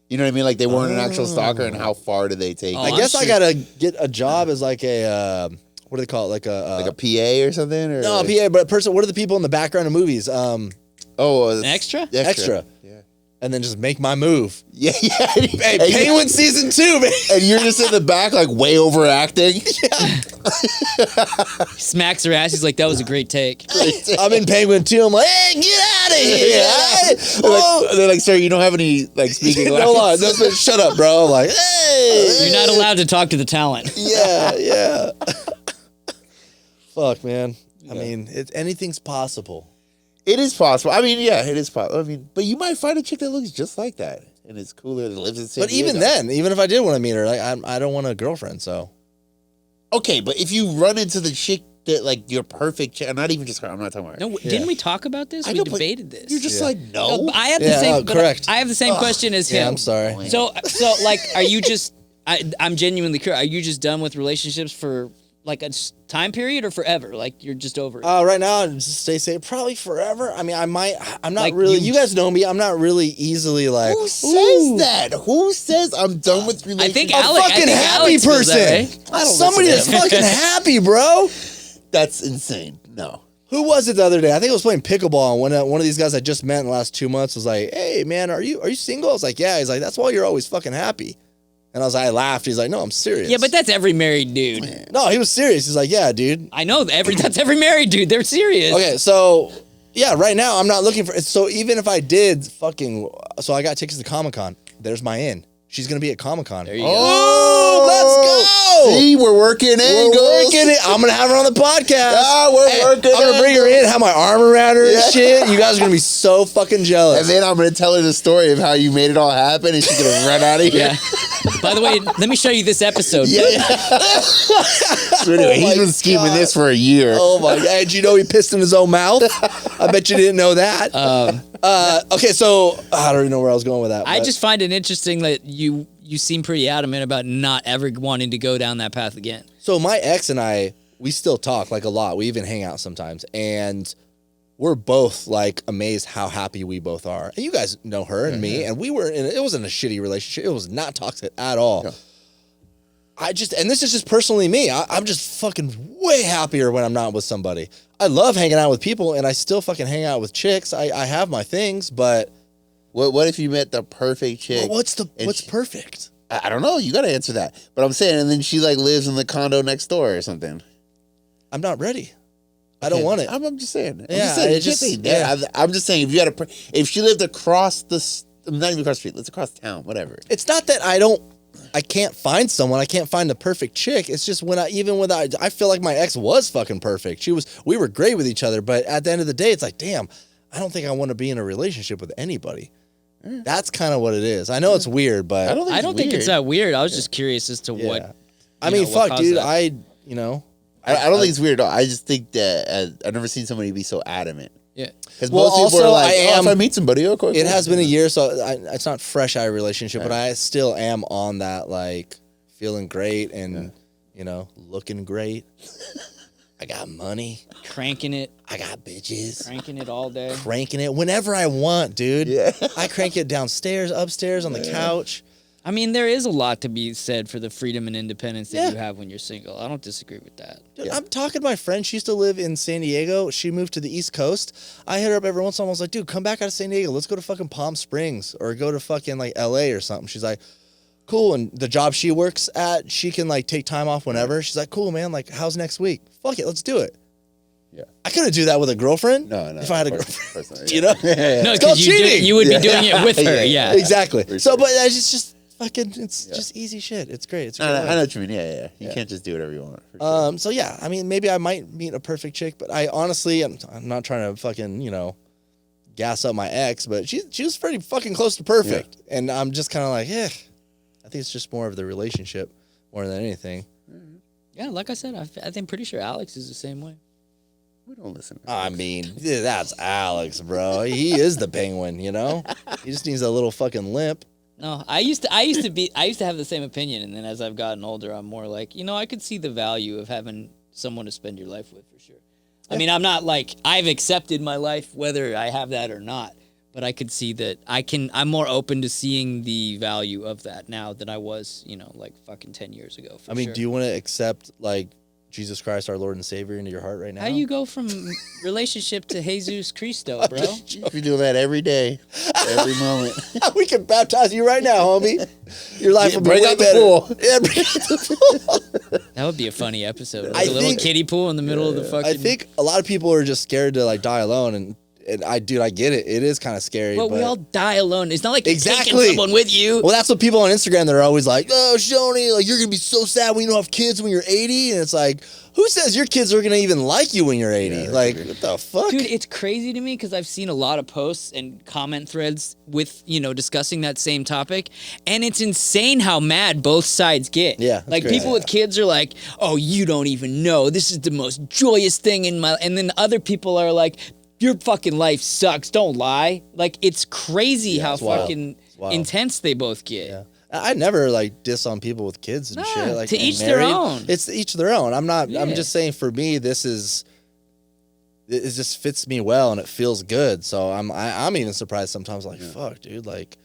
You know what I mean? Like they weren't an actual stalker, and how far did they take? I guess I gotta get a job as like a what do they call it? Like a PA or something? Or no, a PA, but a person. What are the people in the background of movies? An extra? Extra. Yeah. And then just make my move. Yeah. Hey, Penguin season 2, man. And you're just in the back, like way overacting. Smacks her ass. He's like, that was a great take. I'm in Penguin 2. I'm like, hey, get out of here. They're like, sir, you don't have any like speaking lines. No, shut up, bro. I'm like, hey. You're not allowed to talk to the talent. Yeah. Fuck, man. I mean, anything's possible. It is possible. I mean, yeah, it is possible. I mean, but you might find a chick that looks just like that, and it's cooler, that lives in San Diego. But even then, even if I did want to meet her, like I don't want a girlfriend, so. Okay, but if you run into the chick that, like, your perfect chick, not even just her, I'm not talking about her. No, didn't we talk about this? We debated this. You're just like, no. I have the same. Correct. I have the same question as him. Yeah, I'm sorry. So like, are you just? I'm genuinely curious. Are you just done with relationships for like a time period or forever? Like you're just over it? Right now, I'd just stay safe. Probably forever. I mean, I'm not Like, really. you You guys know me. I'm not really easily like. Who says that? Who says I'm done with relationships? I think A Alex, fucking happy Alex feels person. that way. I don't Somebody listen that's to him. fucking happy, bro. That's insane. No. Who was it the other day? I think I was playing pickleball, and one of these guys I just met in the last 2 months was like, "Hey, man, are you single?" I was like, "Yeah." He's like, "That's why you're always fucking happy." And I was like, I laughed. He's like, "No, I'm serious." Yeah, but that's every married dude. no, he was serious. He's like, "Yeah, dude." I know that's every married dude. They're serious. Okay, so yeah, right now I'm not looking for. So even if I did, so I got tickets to Comic-Con. There's my in. She's gonna be at Comic-Con. There you go. Oh, let's go. See, we're working angles. We're working it. I'm gonna have her on the podcast. Ah, we're working I'm gonna bring her in, have my arm around her Yeah. and shit. You guys are gonna be so fucking jealous. And then I'm going to tell her the story of how you made it all happen and she's going to run out of here. Yeah. By the way, let me show you this episode. Yeah. So anyway, Oh my he's been scheming God. this for a year. Oh my god! Did you know he pissed in his own mouth? I bet you didn't know that. Okay, so I don't even know where I was going with that. I but- just find it interesting that you seem pretty adamant about not ever wanting to go down that path again. so my ex and I, we still talk like a lot. We even hang out sometimes, and we're both like amazed how happy we both are. And you guys know her and me, and we were in. It wasn't a shitty relationship. It was not toxic at all. Yeah. And this is just personally me. I'm just fucking way happier when I'm not with somebody. I love hanging out with people, and I still fucking hang out with chicks. I have my things, but What if you met the perfect chick? what's And perfect? I don't know. You got to answer that. But I'm saying, and then she like lives in the condo next door or something. I'm not ready. I don't want it. I'm just saying. I'm Yeah, just saying. it just- You can't say that. yeah. I'm just saying if you had if she lived across not even across the street, let's across town, whatever. It's not that I can't find someone. I can't find the perfect chick. It's just I feel like my ex was fucking perfect. We were great with each other, but at the end of the day, it's like, damn, I don't think I want to be in a relationship with anybody. That's kind of what it is. I know it's weird, but I don't think it's that weird. I was just curious as to what. I mean, know, what fuck, caused dude. that. I don't think it's weird at all. I just think that I've never seen somebody be so adamant. Yeah. Because Well, most people also, are like, I if I meet somebody, okay, it cool. has been a year, so it's not fresh eye relationship, but I still am on that, like, feeling great and, looking great. I got money. Cranking it, I got bitches. cranking it all day. Cranking it whenever I want, dude. Yeah. I crank it downstairs, upstairs, on the couch. I mean, there is a lot to be said for the freedom and independence that Yeah. you have when you're single. I don't disagree with that. Dude, I'm talking to my friend. She used to live in San Diego. She moved to the East Coast. I hit her up every once in a while. I was like, dude, come back out of San Diego. Let's go to fucking Palm Springs or go to fucking like LA or something. She's like, cool. And the job she works at, she can like take time off whenever. She's like, cool, man. Like, how's next week? Fuck it. Let's do it. Yeah. I couldn't do that with a girlfriend. No. If I had a of girlfriend. course not, You know? No, It's called because cheating. you would be Yeah. doing it with her. Yeah. Yeah. Exactly. For So, sure. but it's just fucking, it's just easy shit. It's great. It's great. I know what you mean. Yeah. You can't just do whatever you want. For sure. So yeah, I mean, maybe I might meet a perfect chick, but I honestly, I'm not trying to fucking, gas up my ex, but she was pretty fucking close to perfect. And I'm just kind of like, I think it's just more of the relationship more than anything. Yeah, like I said, I think pretty sure Alex is the same way. We don't listen. I mean, that's Alex, bro. He is the penguin, He just needs a little fucking limp. No, I used to have the same opinion, and then as I've gotten older, I'm more like, I could see the value of having someone to spend your life with for sure. I mean, I'm not like I've accepted my life whether I have that or not, but I could see that I'm more open to seeing the value of that now than I was, like fucking 10 years ago. For I mean, sure. do you want to accept like Jesus Christ, our Lord and Savior, into your heart right now? How you go from relationship to Jesus Cristo, bro? If you do that every day, every moment. We can baptize you right now, homie. Your life will be Bring way out the better. pool. Yeah, bring out the pool. That would be a funny episode. I Like a little think- kiddie pool in the middle of the fucking. I think a lot of people are just scared to like die alone, and I get it. It is kind of scary. But we all die alone. It's not like you're Exactly. taking someone with you. Well, that's what people on Instagram, they're always like, oh, Schoeny, like you're gonna be so sad when you don't have kids when you're 80, and it's like, who says your kids are gonna even like you when you're 80? Yeah, like, that's what the fuck? Dude, it's crazy to me because I've seen a lot of posts and comment threads with, discussing that same topic. And it's insane how mad both sides get. Yeah, that's Like crazy. people with kids are like, oh, you don't even know. This is the most joyous thing in my. And then other people are like, your fucking life sucks. Don't lie. Like it's crazy how it's wild. fucking It's wild. intense they both get. Yeah. I never like diss on people with kids and shit. Like to each their own. It's each their own. I'm not. Yeah. I'm just saying. For me, it just fits me well and it feels good. So I'm even surprised sometimes. Like fuck, dude. Like,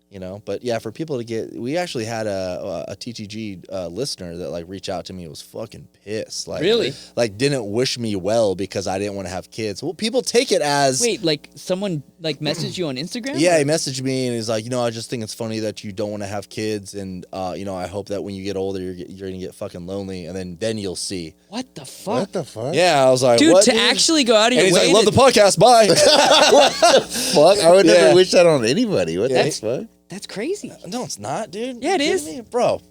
you know. But yeah, for people to get, we actually had a TTG listener that like reached out to me. Was fucking pissed. Like Really? Like didn't wish me well because I didn't want to have kids. Well, people take it as Wait, like someone like messaged you on Instagram? Yeah, he messaged me and he's like, I just think it's funny that you don't want to have kids, and I hope that when you get older, you're gonna get fucking lonely, and then you'll see. What the fuck? What the fuck? Yeah, I was like, Dude, what, to actually go out of and your he's way like, love the podcast, bye. Fuck, I would Yeah. never wish that on anybody. What Yeah. the fuck? That's crazy. No, it's not, dude. Yeah, it You is. kidding me? Bro.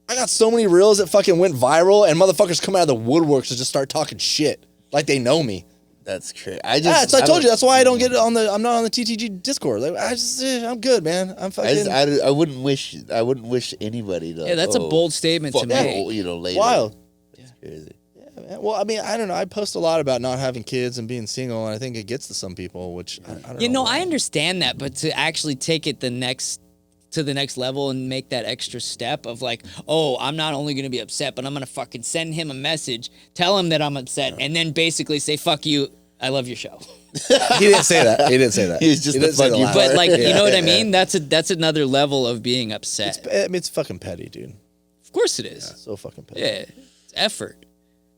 I got so many reels that fucking went viral, and motherfuckers come out of the woodworks and just start talking shit like they know me. That's crazy. I told you that's why I don't get it on the. I'm not on the TTG Discord. Like, I'm good, man. I'm fucking I wouldn't wish anybody to. Yeah, that's a bold statement to fuck make. Later. wild. That's crazy. Yeah, man. Well, I mean, I don't know. I post a lot about not having kids and being single, and I think it gets to some people, which I don't know. You know, why. I understand that, but to actually take it to the next level and make that extra step of like, oh, I'm not only going to be upset, but I'm going to fucking send him a message, tell him that I'm upset, and then basically say, fuck you, I love your show. He didn't say that. He didn't say that. He's just He the didn't say fuck you last But part. like, you Yeah. know what I mean? That's another level of being upset. It's fucking petty, dude. Of course it is. So fucking petty. Yeah, it's effort.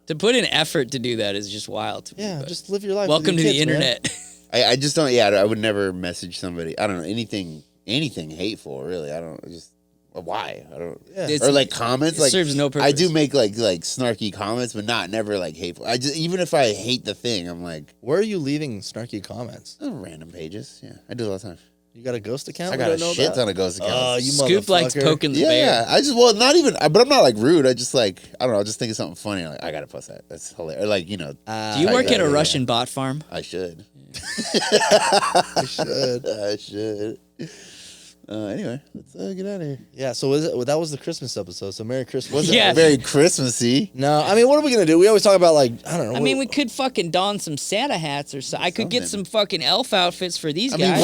To put in effort to do that is just wild to me, Yeah, but just live your life. welcome to with the your kids, man. internet. I just don't. Yeah, I would never message somebody. I don't know anything hateful. Really, I don't. Just why? I don't. Yeah. It's- Or like comments. it Like serves no purpose. I do make like snarky comments, but never like hateful. I just even if I hate the thing, I'm like Where are you leaving snarky comments? random pages. Yeah, I do it all the time. You got a ghost account? I We got a don't know shit about? ton of ghost accounts. Oh, you Scoop likes motherfucker. poking the yeah, bear. yeah. I just not even. But I'm not like rude. I just like I don't know. I'll just think of something funny. I'm like I gotta post that. That's hilarious. Or like Do you I- work yeah, at a yeah, Russian bot farm? I should. I should. I should. Anyway, let's get out of here. Yeah, so that was the Christmas episode. So Merry Christmas. Wasn't Yeah. very Christmassy. No, I mean, what are we gonna do? We always talk about like I don't know. I mean, we could fucking don some Santa hats or so. I could get some Something. fucking elf outfits for these I guys. mean,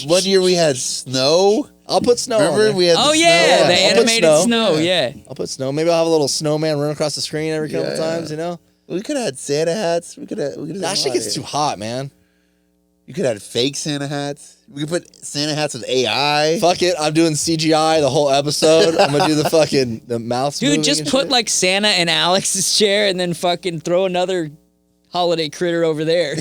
one year we had snow. I'll put snow. on Remember there. we had Oh the yeah, snow. the I'll put animated snow. snow. Yeah. I'll put snow. Maybe I'll have a little snowman run across the screen every couple Yeah. times. You know, We could have had Santa hats. We could have. that shit gets too hot, man. You could have fake Santa hats. We could put Santa hats with AI. Fuck it, I'm doing CGI the whole episode. I'm gonna do the mouth. Dude, moving just and put shit. like Santa in Alex's chair and then fucking throw another holiday critter over there.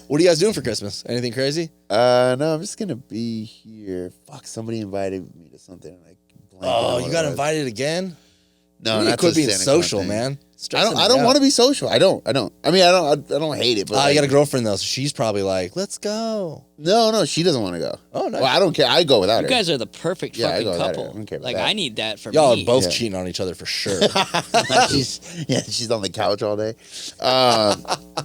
What are you guys doing for Christmas? Anything crazy? No, I'm just gonna be here. Fuck, somebody invited me to something. Like, Oh, you got invited again? No, You not quit to being Santa social, Claus thing. man. I don't want to be social. I don't. I mean, I don't hate it. But You like, got a girlfriend though, so she's probably like, "Let's go." No, she doesn't want to go. Oh, nice. Well, I don't care. I go without You her. guys are the perfect Yeah, I fucking go without her. couple. I don't care about Like that. I need that for Y'all me. are both Yeah. cheating on each other for sure. she's on the couch all day.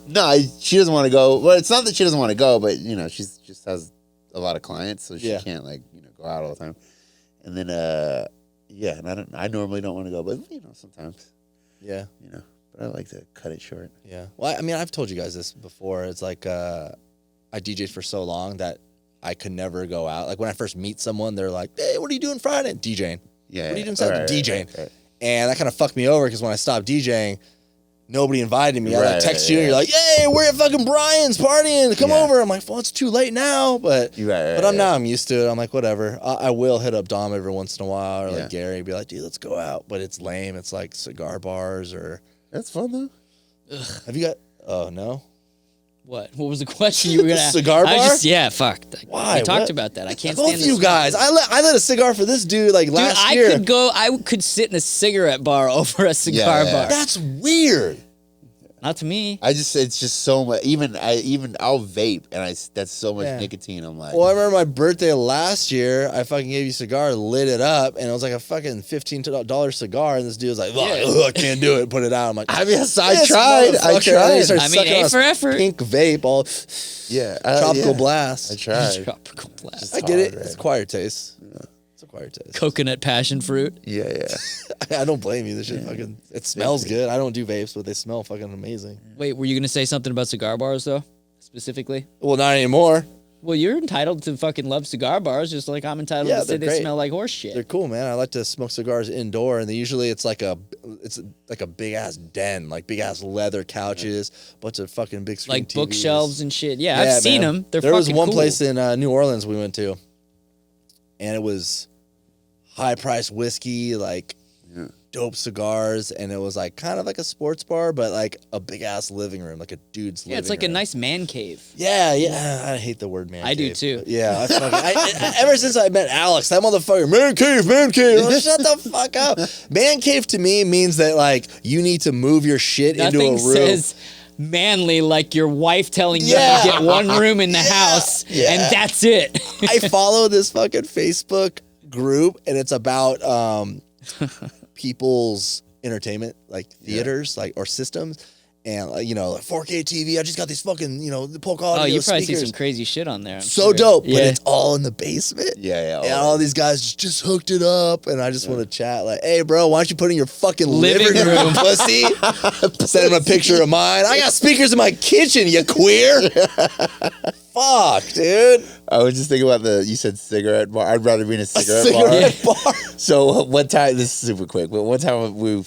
No, she doesn't want to go. Well, it's not that she doesn't want to go, but she just has a lot of clients, so she Yeah. can't go out all the time. And then and I normally don't want to go, but sometimes Yeah. but I like to cut it short. Yeah. Well, I mean, I've told you guys this before. It's like I DJed for so long that I could never go out. Like when I first meet someone, they're like, "Hey, what are you doing Friday?" DJing. Yeah. What are you doing Saturday? Saturday? DJing. And that kind of fucked me over because when I stopped DJing, nobody invited me. I Right, text right, you and you're yeah. like, "Hey, we're at fucking Brian's partying. Come Yeah. over." I'm like, "Well, it's too late now," but Right, but I'm used to it. I'm like, whatever. I will hit up Dom every once in a while or Yeah. like Gary, be like, "Dude, let's go out." But it's lame. It's like cigar bars or That's fun though. have you got? Oh no. What? What was the question you were gonna ask? Cigar I bar? just, yeah, fuck. Why? We talked What? about that. I can't Both stand of you this. guys. I lit a cigar for this dude like Dude, last I year. could sit in a cigarette bar over a cigar Yeah. bar. That's weird. Not to me. It's just so much. Even I'll vape, and that's so much Yeah. nicotine. I'm like, Well, I remember my birthday last year. I fucking gave you a cigar, lit it up, and it was like a fucking $15 cigar. And this dude was like, "Ugh, I can't do it." Put it out. I'm like, I tried. "This I motherfucker." And then he tried. started I mean, sucking A on his for effort. Pink vape, all Yeah, tropical yeah. blast. I tried. Tropical blast. I get it. hard, It's right? acquired taste. It's acquired taste. Coconut passion fruit. Yeah. I don't blame you. This shit fucking. It smells good. I don't do vapes, but they smell fucking amazing. Wait, were you gonna say something about cigar bars though, specifically? Well, not anymore. Well, you're entitled to fucking love cigar bars, just like I'm entitled to say they smell like horse shit. They're cool, man. I like to smoke cigars indoor, and usually it's like a big ass den, like big ass leather couches, bunch of fucking big screen like TVs. Bookshelves and shit. Yeah, I've seen them. There was one cool. place in New Orleans we went to, and it was high priced whiskey, like dope cigars, and it was like kind of like a sports bar, but like a big ass living room, like a dude's living room. Yeah, it's like a nice man cave. Yeah. I hate the word man cave. I do too. Yeah, ever since I met Alex, that motherfucker, man cave. Like, shut the fuck up. Man cave to me means that like you need to move your shit into a room. Nothing says manly like your wife telling you to get one room in the house, and that's it. I follow this fucking Facebook group, and it's about people's entertainment, like theaters, like or systems, and like 4K TV. I just got these fucking the Polk audio. Oh, you probably speakers. see some crazy shit on there. I'm so sure. dope, Yeah. but it's all in the basement. Yeah. And all these guys just hooked it up, and I just want to chat like, hey, bro, why don't you put in your fucking living room, pussy? Send him a picture of mine. I got speakers in my kitchen, you queer. Fuck, dude. I was just thinking about you said cigarette bar. I'd rather be in a cigarette bar. So one time, this is super quick, but one time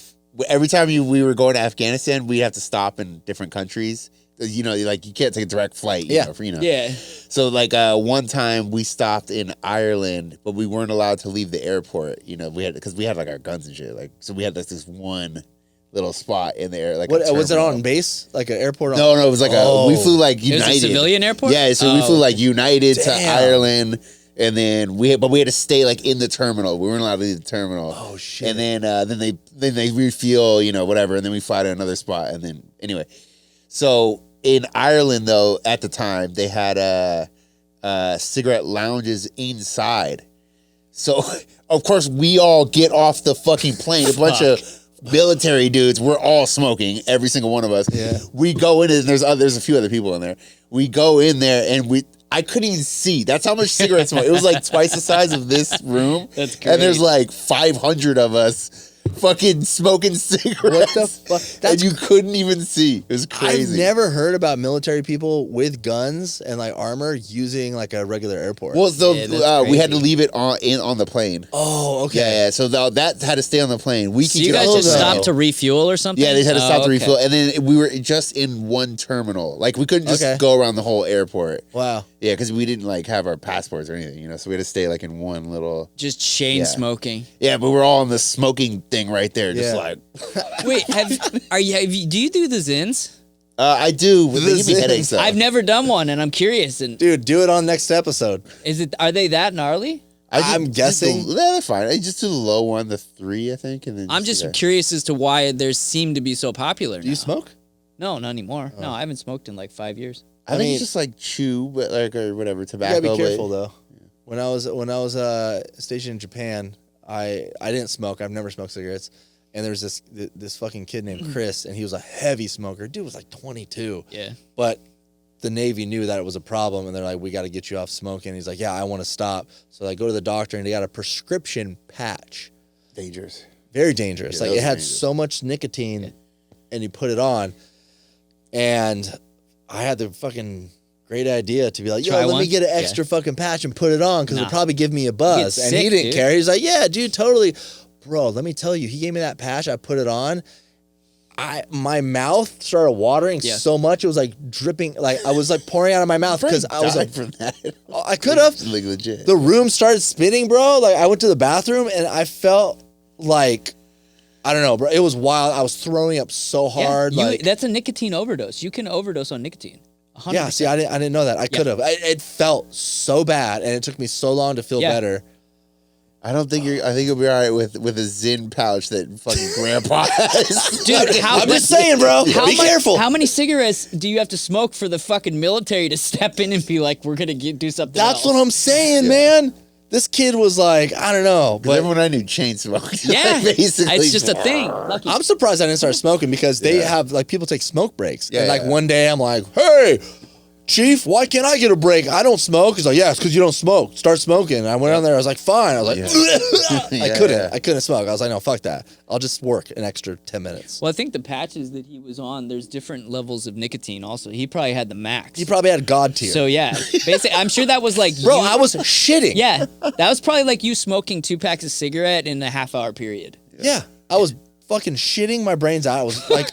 every time we were going to Afghanistan, we'd have to stop in different countries. Like you can't take a direct flight. Yeah. So like one time we stopped in Ireland, but we weren't allowed to leave the airport. Because we had like our guns and shit. Like so we had like this one little spot in there. Like what was it on base? Like an airport? No, it was like we flew like United. It was a civilian airport? Yeah, so we flew like United to Ireland, and then we had to stay like in the terminal. We weren't allowed to leave the terminal. Oh shit! And then they refuel, whatever, and then we fly to another spot, and then anyway. So in Ireland though, at the time they had cigarette lounges inside. So of course we all get off the fucking plane. A bunch of military dudes, we're all smoking, every single one of us. Yeah. We go in, and there's a few other people in there. We go in there, and I couldn't even see. That's how much cigarette smoke. It was like twice the size of this room. That's great. And there's like 500 of us fucking smoking cigarettes. What the fuck? And you couldn't even see. It was crazy. I've never heard about military people with guns and like armor using like a regular airport. Well, so we had to crazy. leave it on the plane. Oh, okay. Yeah. So that had to stay on the plane. So you guys just stopped to refuel or something? Yeah, they had to stop to okay. refuel, and then we were just in one terminal. Like we couldn't just go around the whole airport. Wow. Yeah, because we didn't like have our passports or anything, so we had to stay like in one little. Just chain smoking. Yeah, but we're all in the smoking thing right there, just like. Wait, do you do the zins? I do. But they give me headaches though. I've never done one, and I'm curious. And Dude, do it on next episode. Are they that gnarly? I'm guessing. They're fine. I just do the low one, the 3, I think, and then. I'm just curious as to why they seem to be so popular. Do you smoke? No, not anymore. No, I haven't smoked in like 5 years. I think it's just like chew, but like or whatever tobacco. You gotta be careful though. When I was stationed in Japan, I didn't smoke. I've never smoked cigarettes. And there was this fucking kid named Chris, and he was a heavy smoker. Dude was like 22. Yeah. But the Navy knew that it was a problem, and they're like, we got to get you off smoking. And he's like, yeah, I want to stop. So I go to the doctor, and he got a prescription patch. Dangerous. Very dangerous. Yeah, Like it had dangerous. so much nicotine, and he put it on. And I had the fucking great idea to be like, yo, Try let one? me get an extra fucking patch and put it on because it'll probably give me a buzz. Get And sick, he didn't dude. care. He's like, yeah, dude, totally. Bro, let me tell you, he gave me that patch. I put it on. My mouth started watering so much. It was like dripping. Like I was like pouring out of my mouth because I was like, from that. I could have. Like legit. The room started spinning, bro. Like I went to the bathroom and I felt like, I don't know, bro. It was wild. I was throwing up so hard. That's a nicotine overdose. You can overdose on nicotine. 100%. Yeah, see, I didn't know that. I could have. It felt so bad, and it took me so long to feel better. I think you'll be all right with a Zyn pouch that fucking grandpa has. Dude, I'm just saying, bro. Be careful. How many cigarettes do you have to smoke for the fucking military to step in and be like, we're going to do something That's else? what I'm saying, man. This kid was like, I don't know. But everyone I knew chain smoked. Yeah. Basically. It's just a thing. Lucky. I'm surprised I didn't start smoking because they have, like, people take smoke breaks. Yeah, and, like, yeah. one day I'm like, hey, Chief, why can't I get a break? I don't smoke. He's like, yeah, it's because you don't smoke. Start smoking. And I went on there. I was like, fine. I was like, I couldn't smoke. I was like, no, fuck that. I'll just work an extra 10 minutes. Well, I think the patches that he was on, there's different levels of nicotine also. He probably had the max. He probably had God tier. So, yeah. Basically, I'm sure that was like... Bro, I was shitting. Yeah. That was probably like you smoking 2 packs of cigarette in a half-hour period. Yeah. I was fucking shitting my brains out. I was like...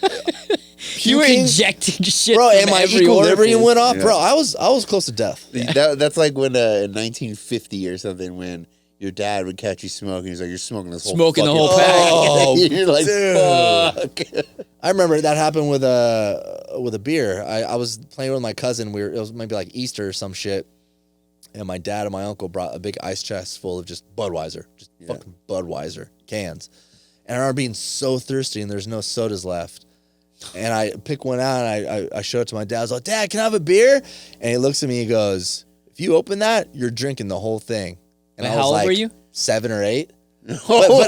You were injecting shit, bro, from and my every equilibrium orifice. went off, bro. I was close to death. That's like when in 1950 or something when your dad would catch you smoking. He's like, "You're smoking this whole Smoking the fucking whole pack." Oh, you're like, dude. "Fuck." I remember that happened with a beer. I was playing with my cousin. It was maybe like Easter or some shit, and my dad and my uncle brought a big ice chest full of just Budweiser, fucking Budweiser cans. And I remember being so thirsty, and there's no sodas left. And I pick one out, and I show it to my dad. I was like, Dad, can I have a beer? And he looks at me and goes, if you open that, you're drinking the whole thing. And I was how old like, were you? 7 or 8. Oh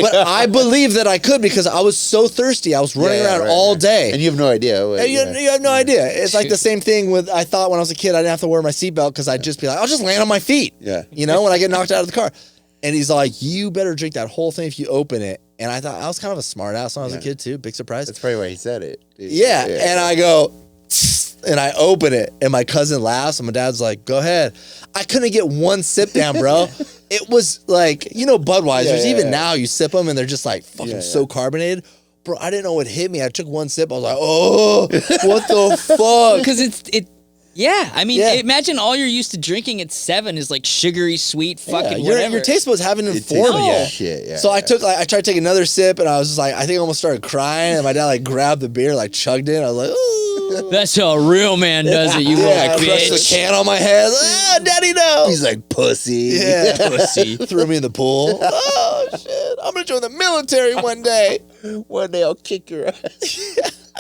But I believe that I could because I was so thirsty. I was running around all day. And you have no idea. You have no idea. It's like the same thing with, I thought when I was a kid, I didn't have to wear my seatbelt because I'd just be like, I'll just land on my feet. Yeah. You know, when I get knocked out of the car. And he's like, you better drink that whole thing if you open it. And I thought I was kind of a smart ass when I was a kid too. Big surprise. That's probably why he said it. Yeah. And I go, and I open it, and my cousin laughs, and my dad's like, go ahead. I couldn't get one sip down, bro. It was like, you know, Budweisers, even now you sip them, and they're just like fucking so carbonated. Bro, I didn't know what hit me. I took one sip. I was like, oh, what the fuck? Because yeah, I mean, imagine all you're used to drinking at 7 is like sugary, sweet, fucking whatever. Your taste buds haven't informed yet. Shit, So I tried to take another sip, and I was just like, I think I almost started crying, and my dad like grabbed the beer, like chugged it. I was like, ooh. That's how a real man does it, you I like brushed the bitch. can on my head. Ah, daddy, no. He's like, pussy. Yeah. Pussy. Threw me in the pool. Oh, shit. I'm going to join the military one day. One day I'll kick your ass.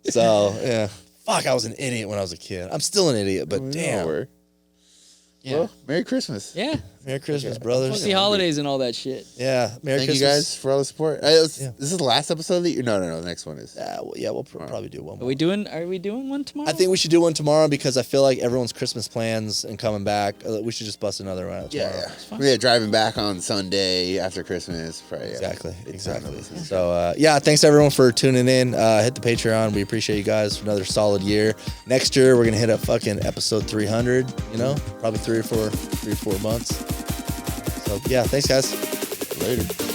So, yeah. Fuck, I was an idiot when I was a kid. I'm still an idiot, but damn. Yeah. Well, Merry Christmas. Yeah. Merry Christmas, brothers. Happy holidays and all that shit. Yeah. Merry Thank Christmas. you guys for all the support. This is the last episode that no, the next one is. We'll probably do one more. Are we doing one tomorrow? I think we should do one tomorrow because I feel like everyone's Christmas plans and coming back. We should just bust another one out tomorrow. Yeah, driving back on Sunday after Christmas. Probably, Exactly. So, thanks everyone for tuning in. Hit the Patreon. We appreciate you guys for another solid year. Next year, we're going to hit up fucking episode 300, you know, probably 3 or 4 months. So, yeah, thanks, guys. Later.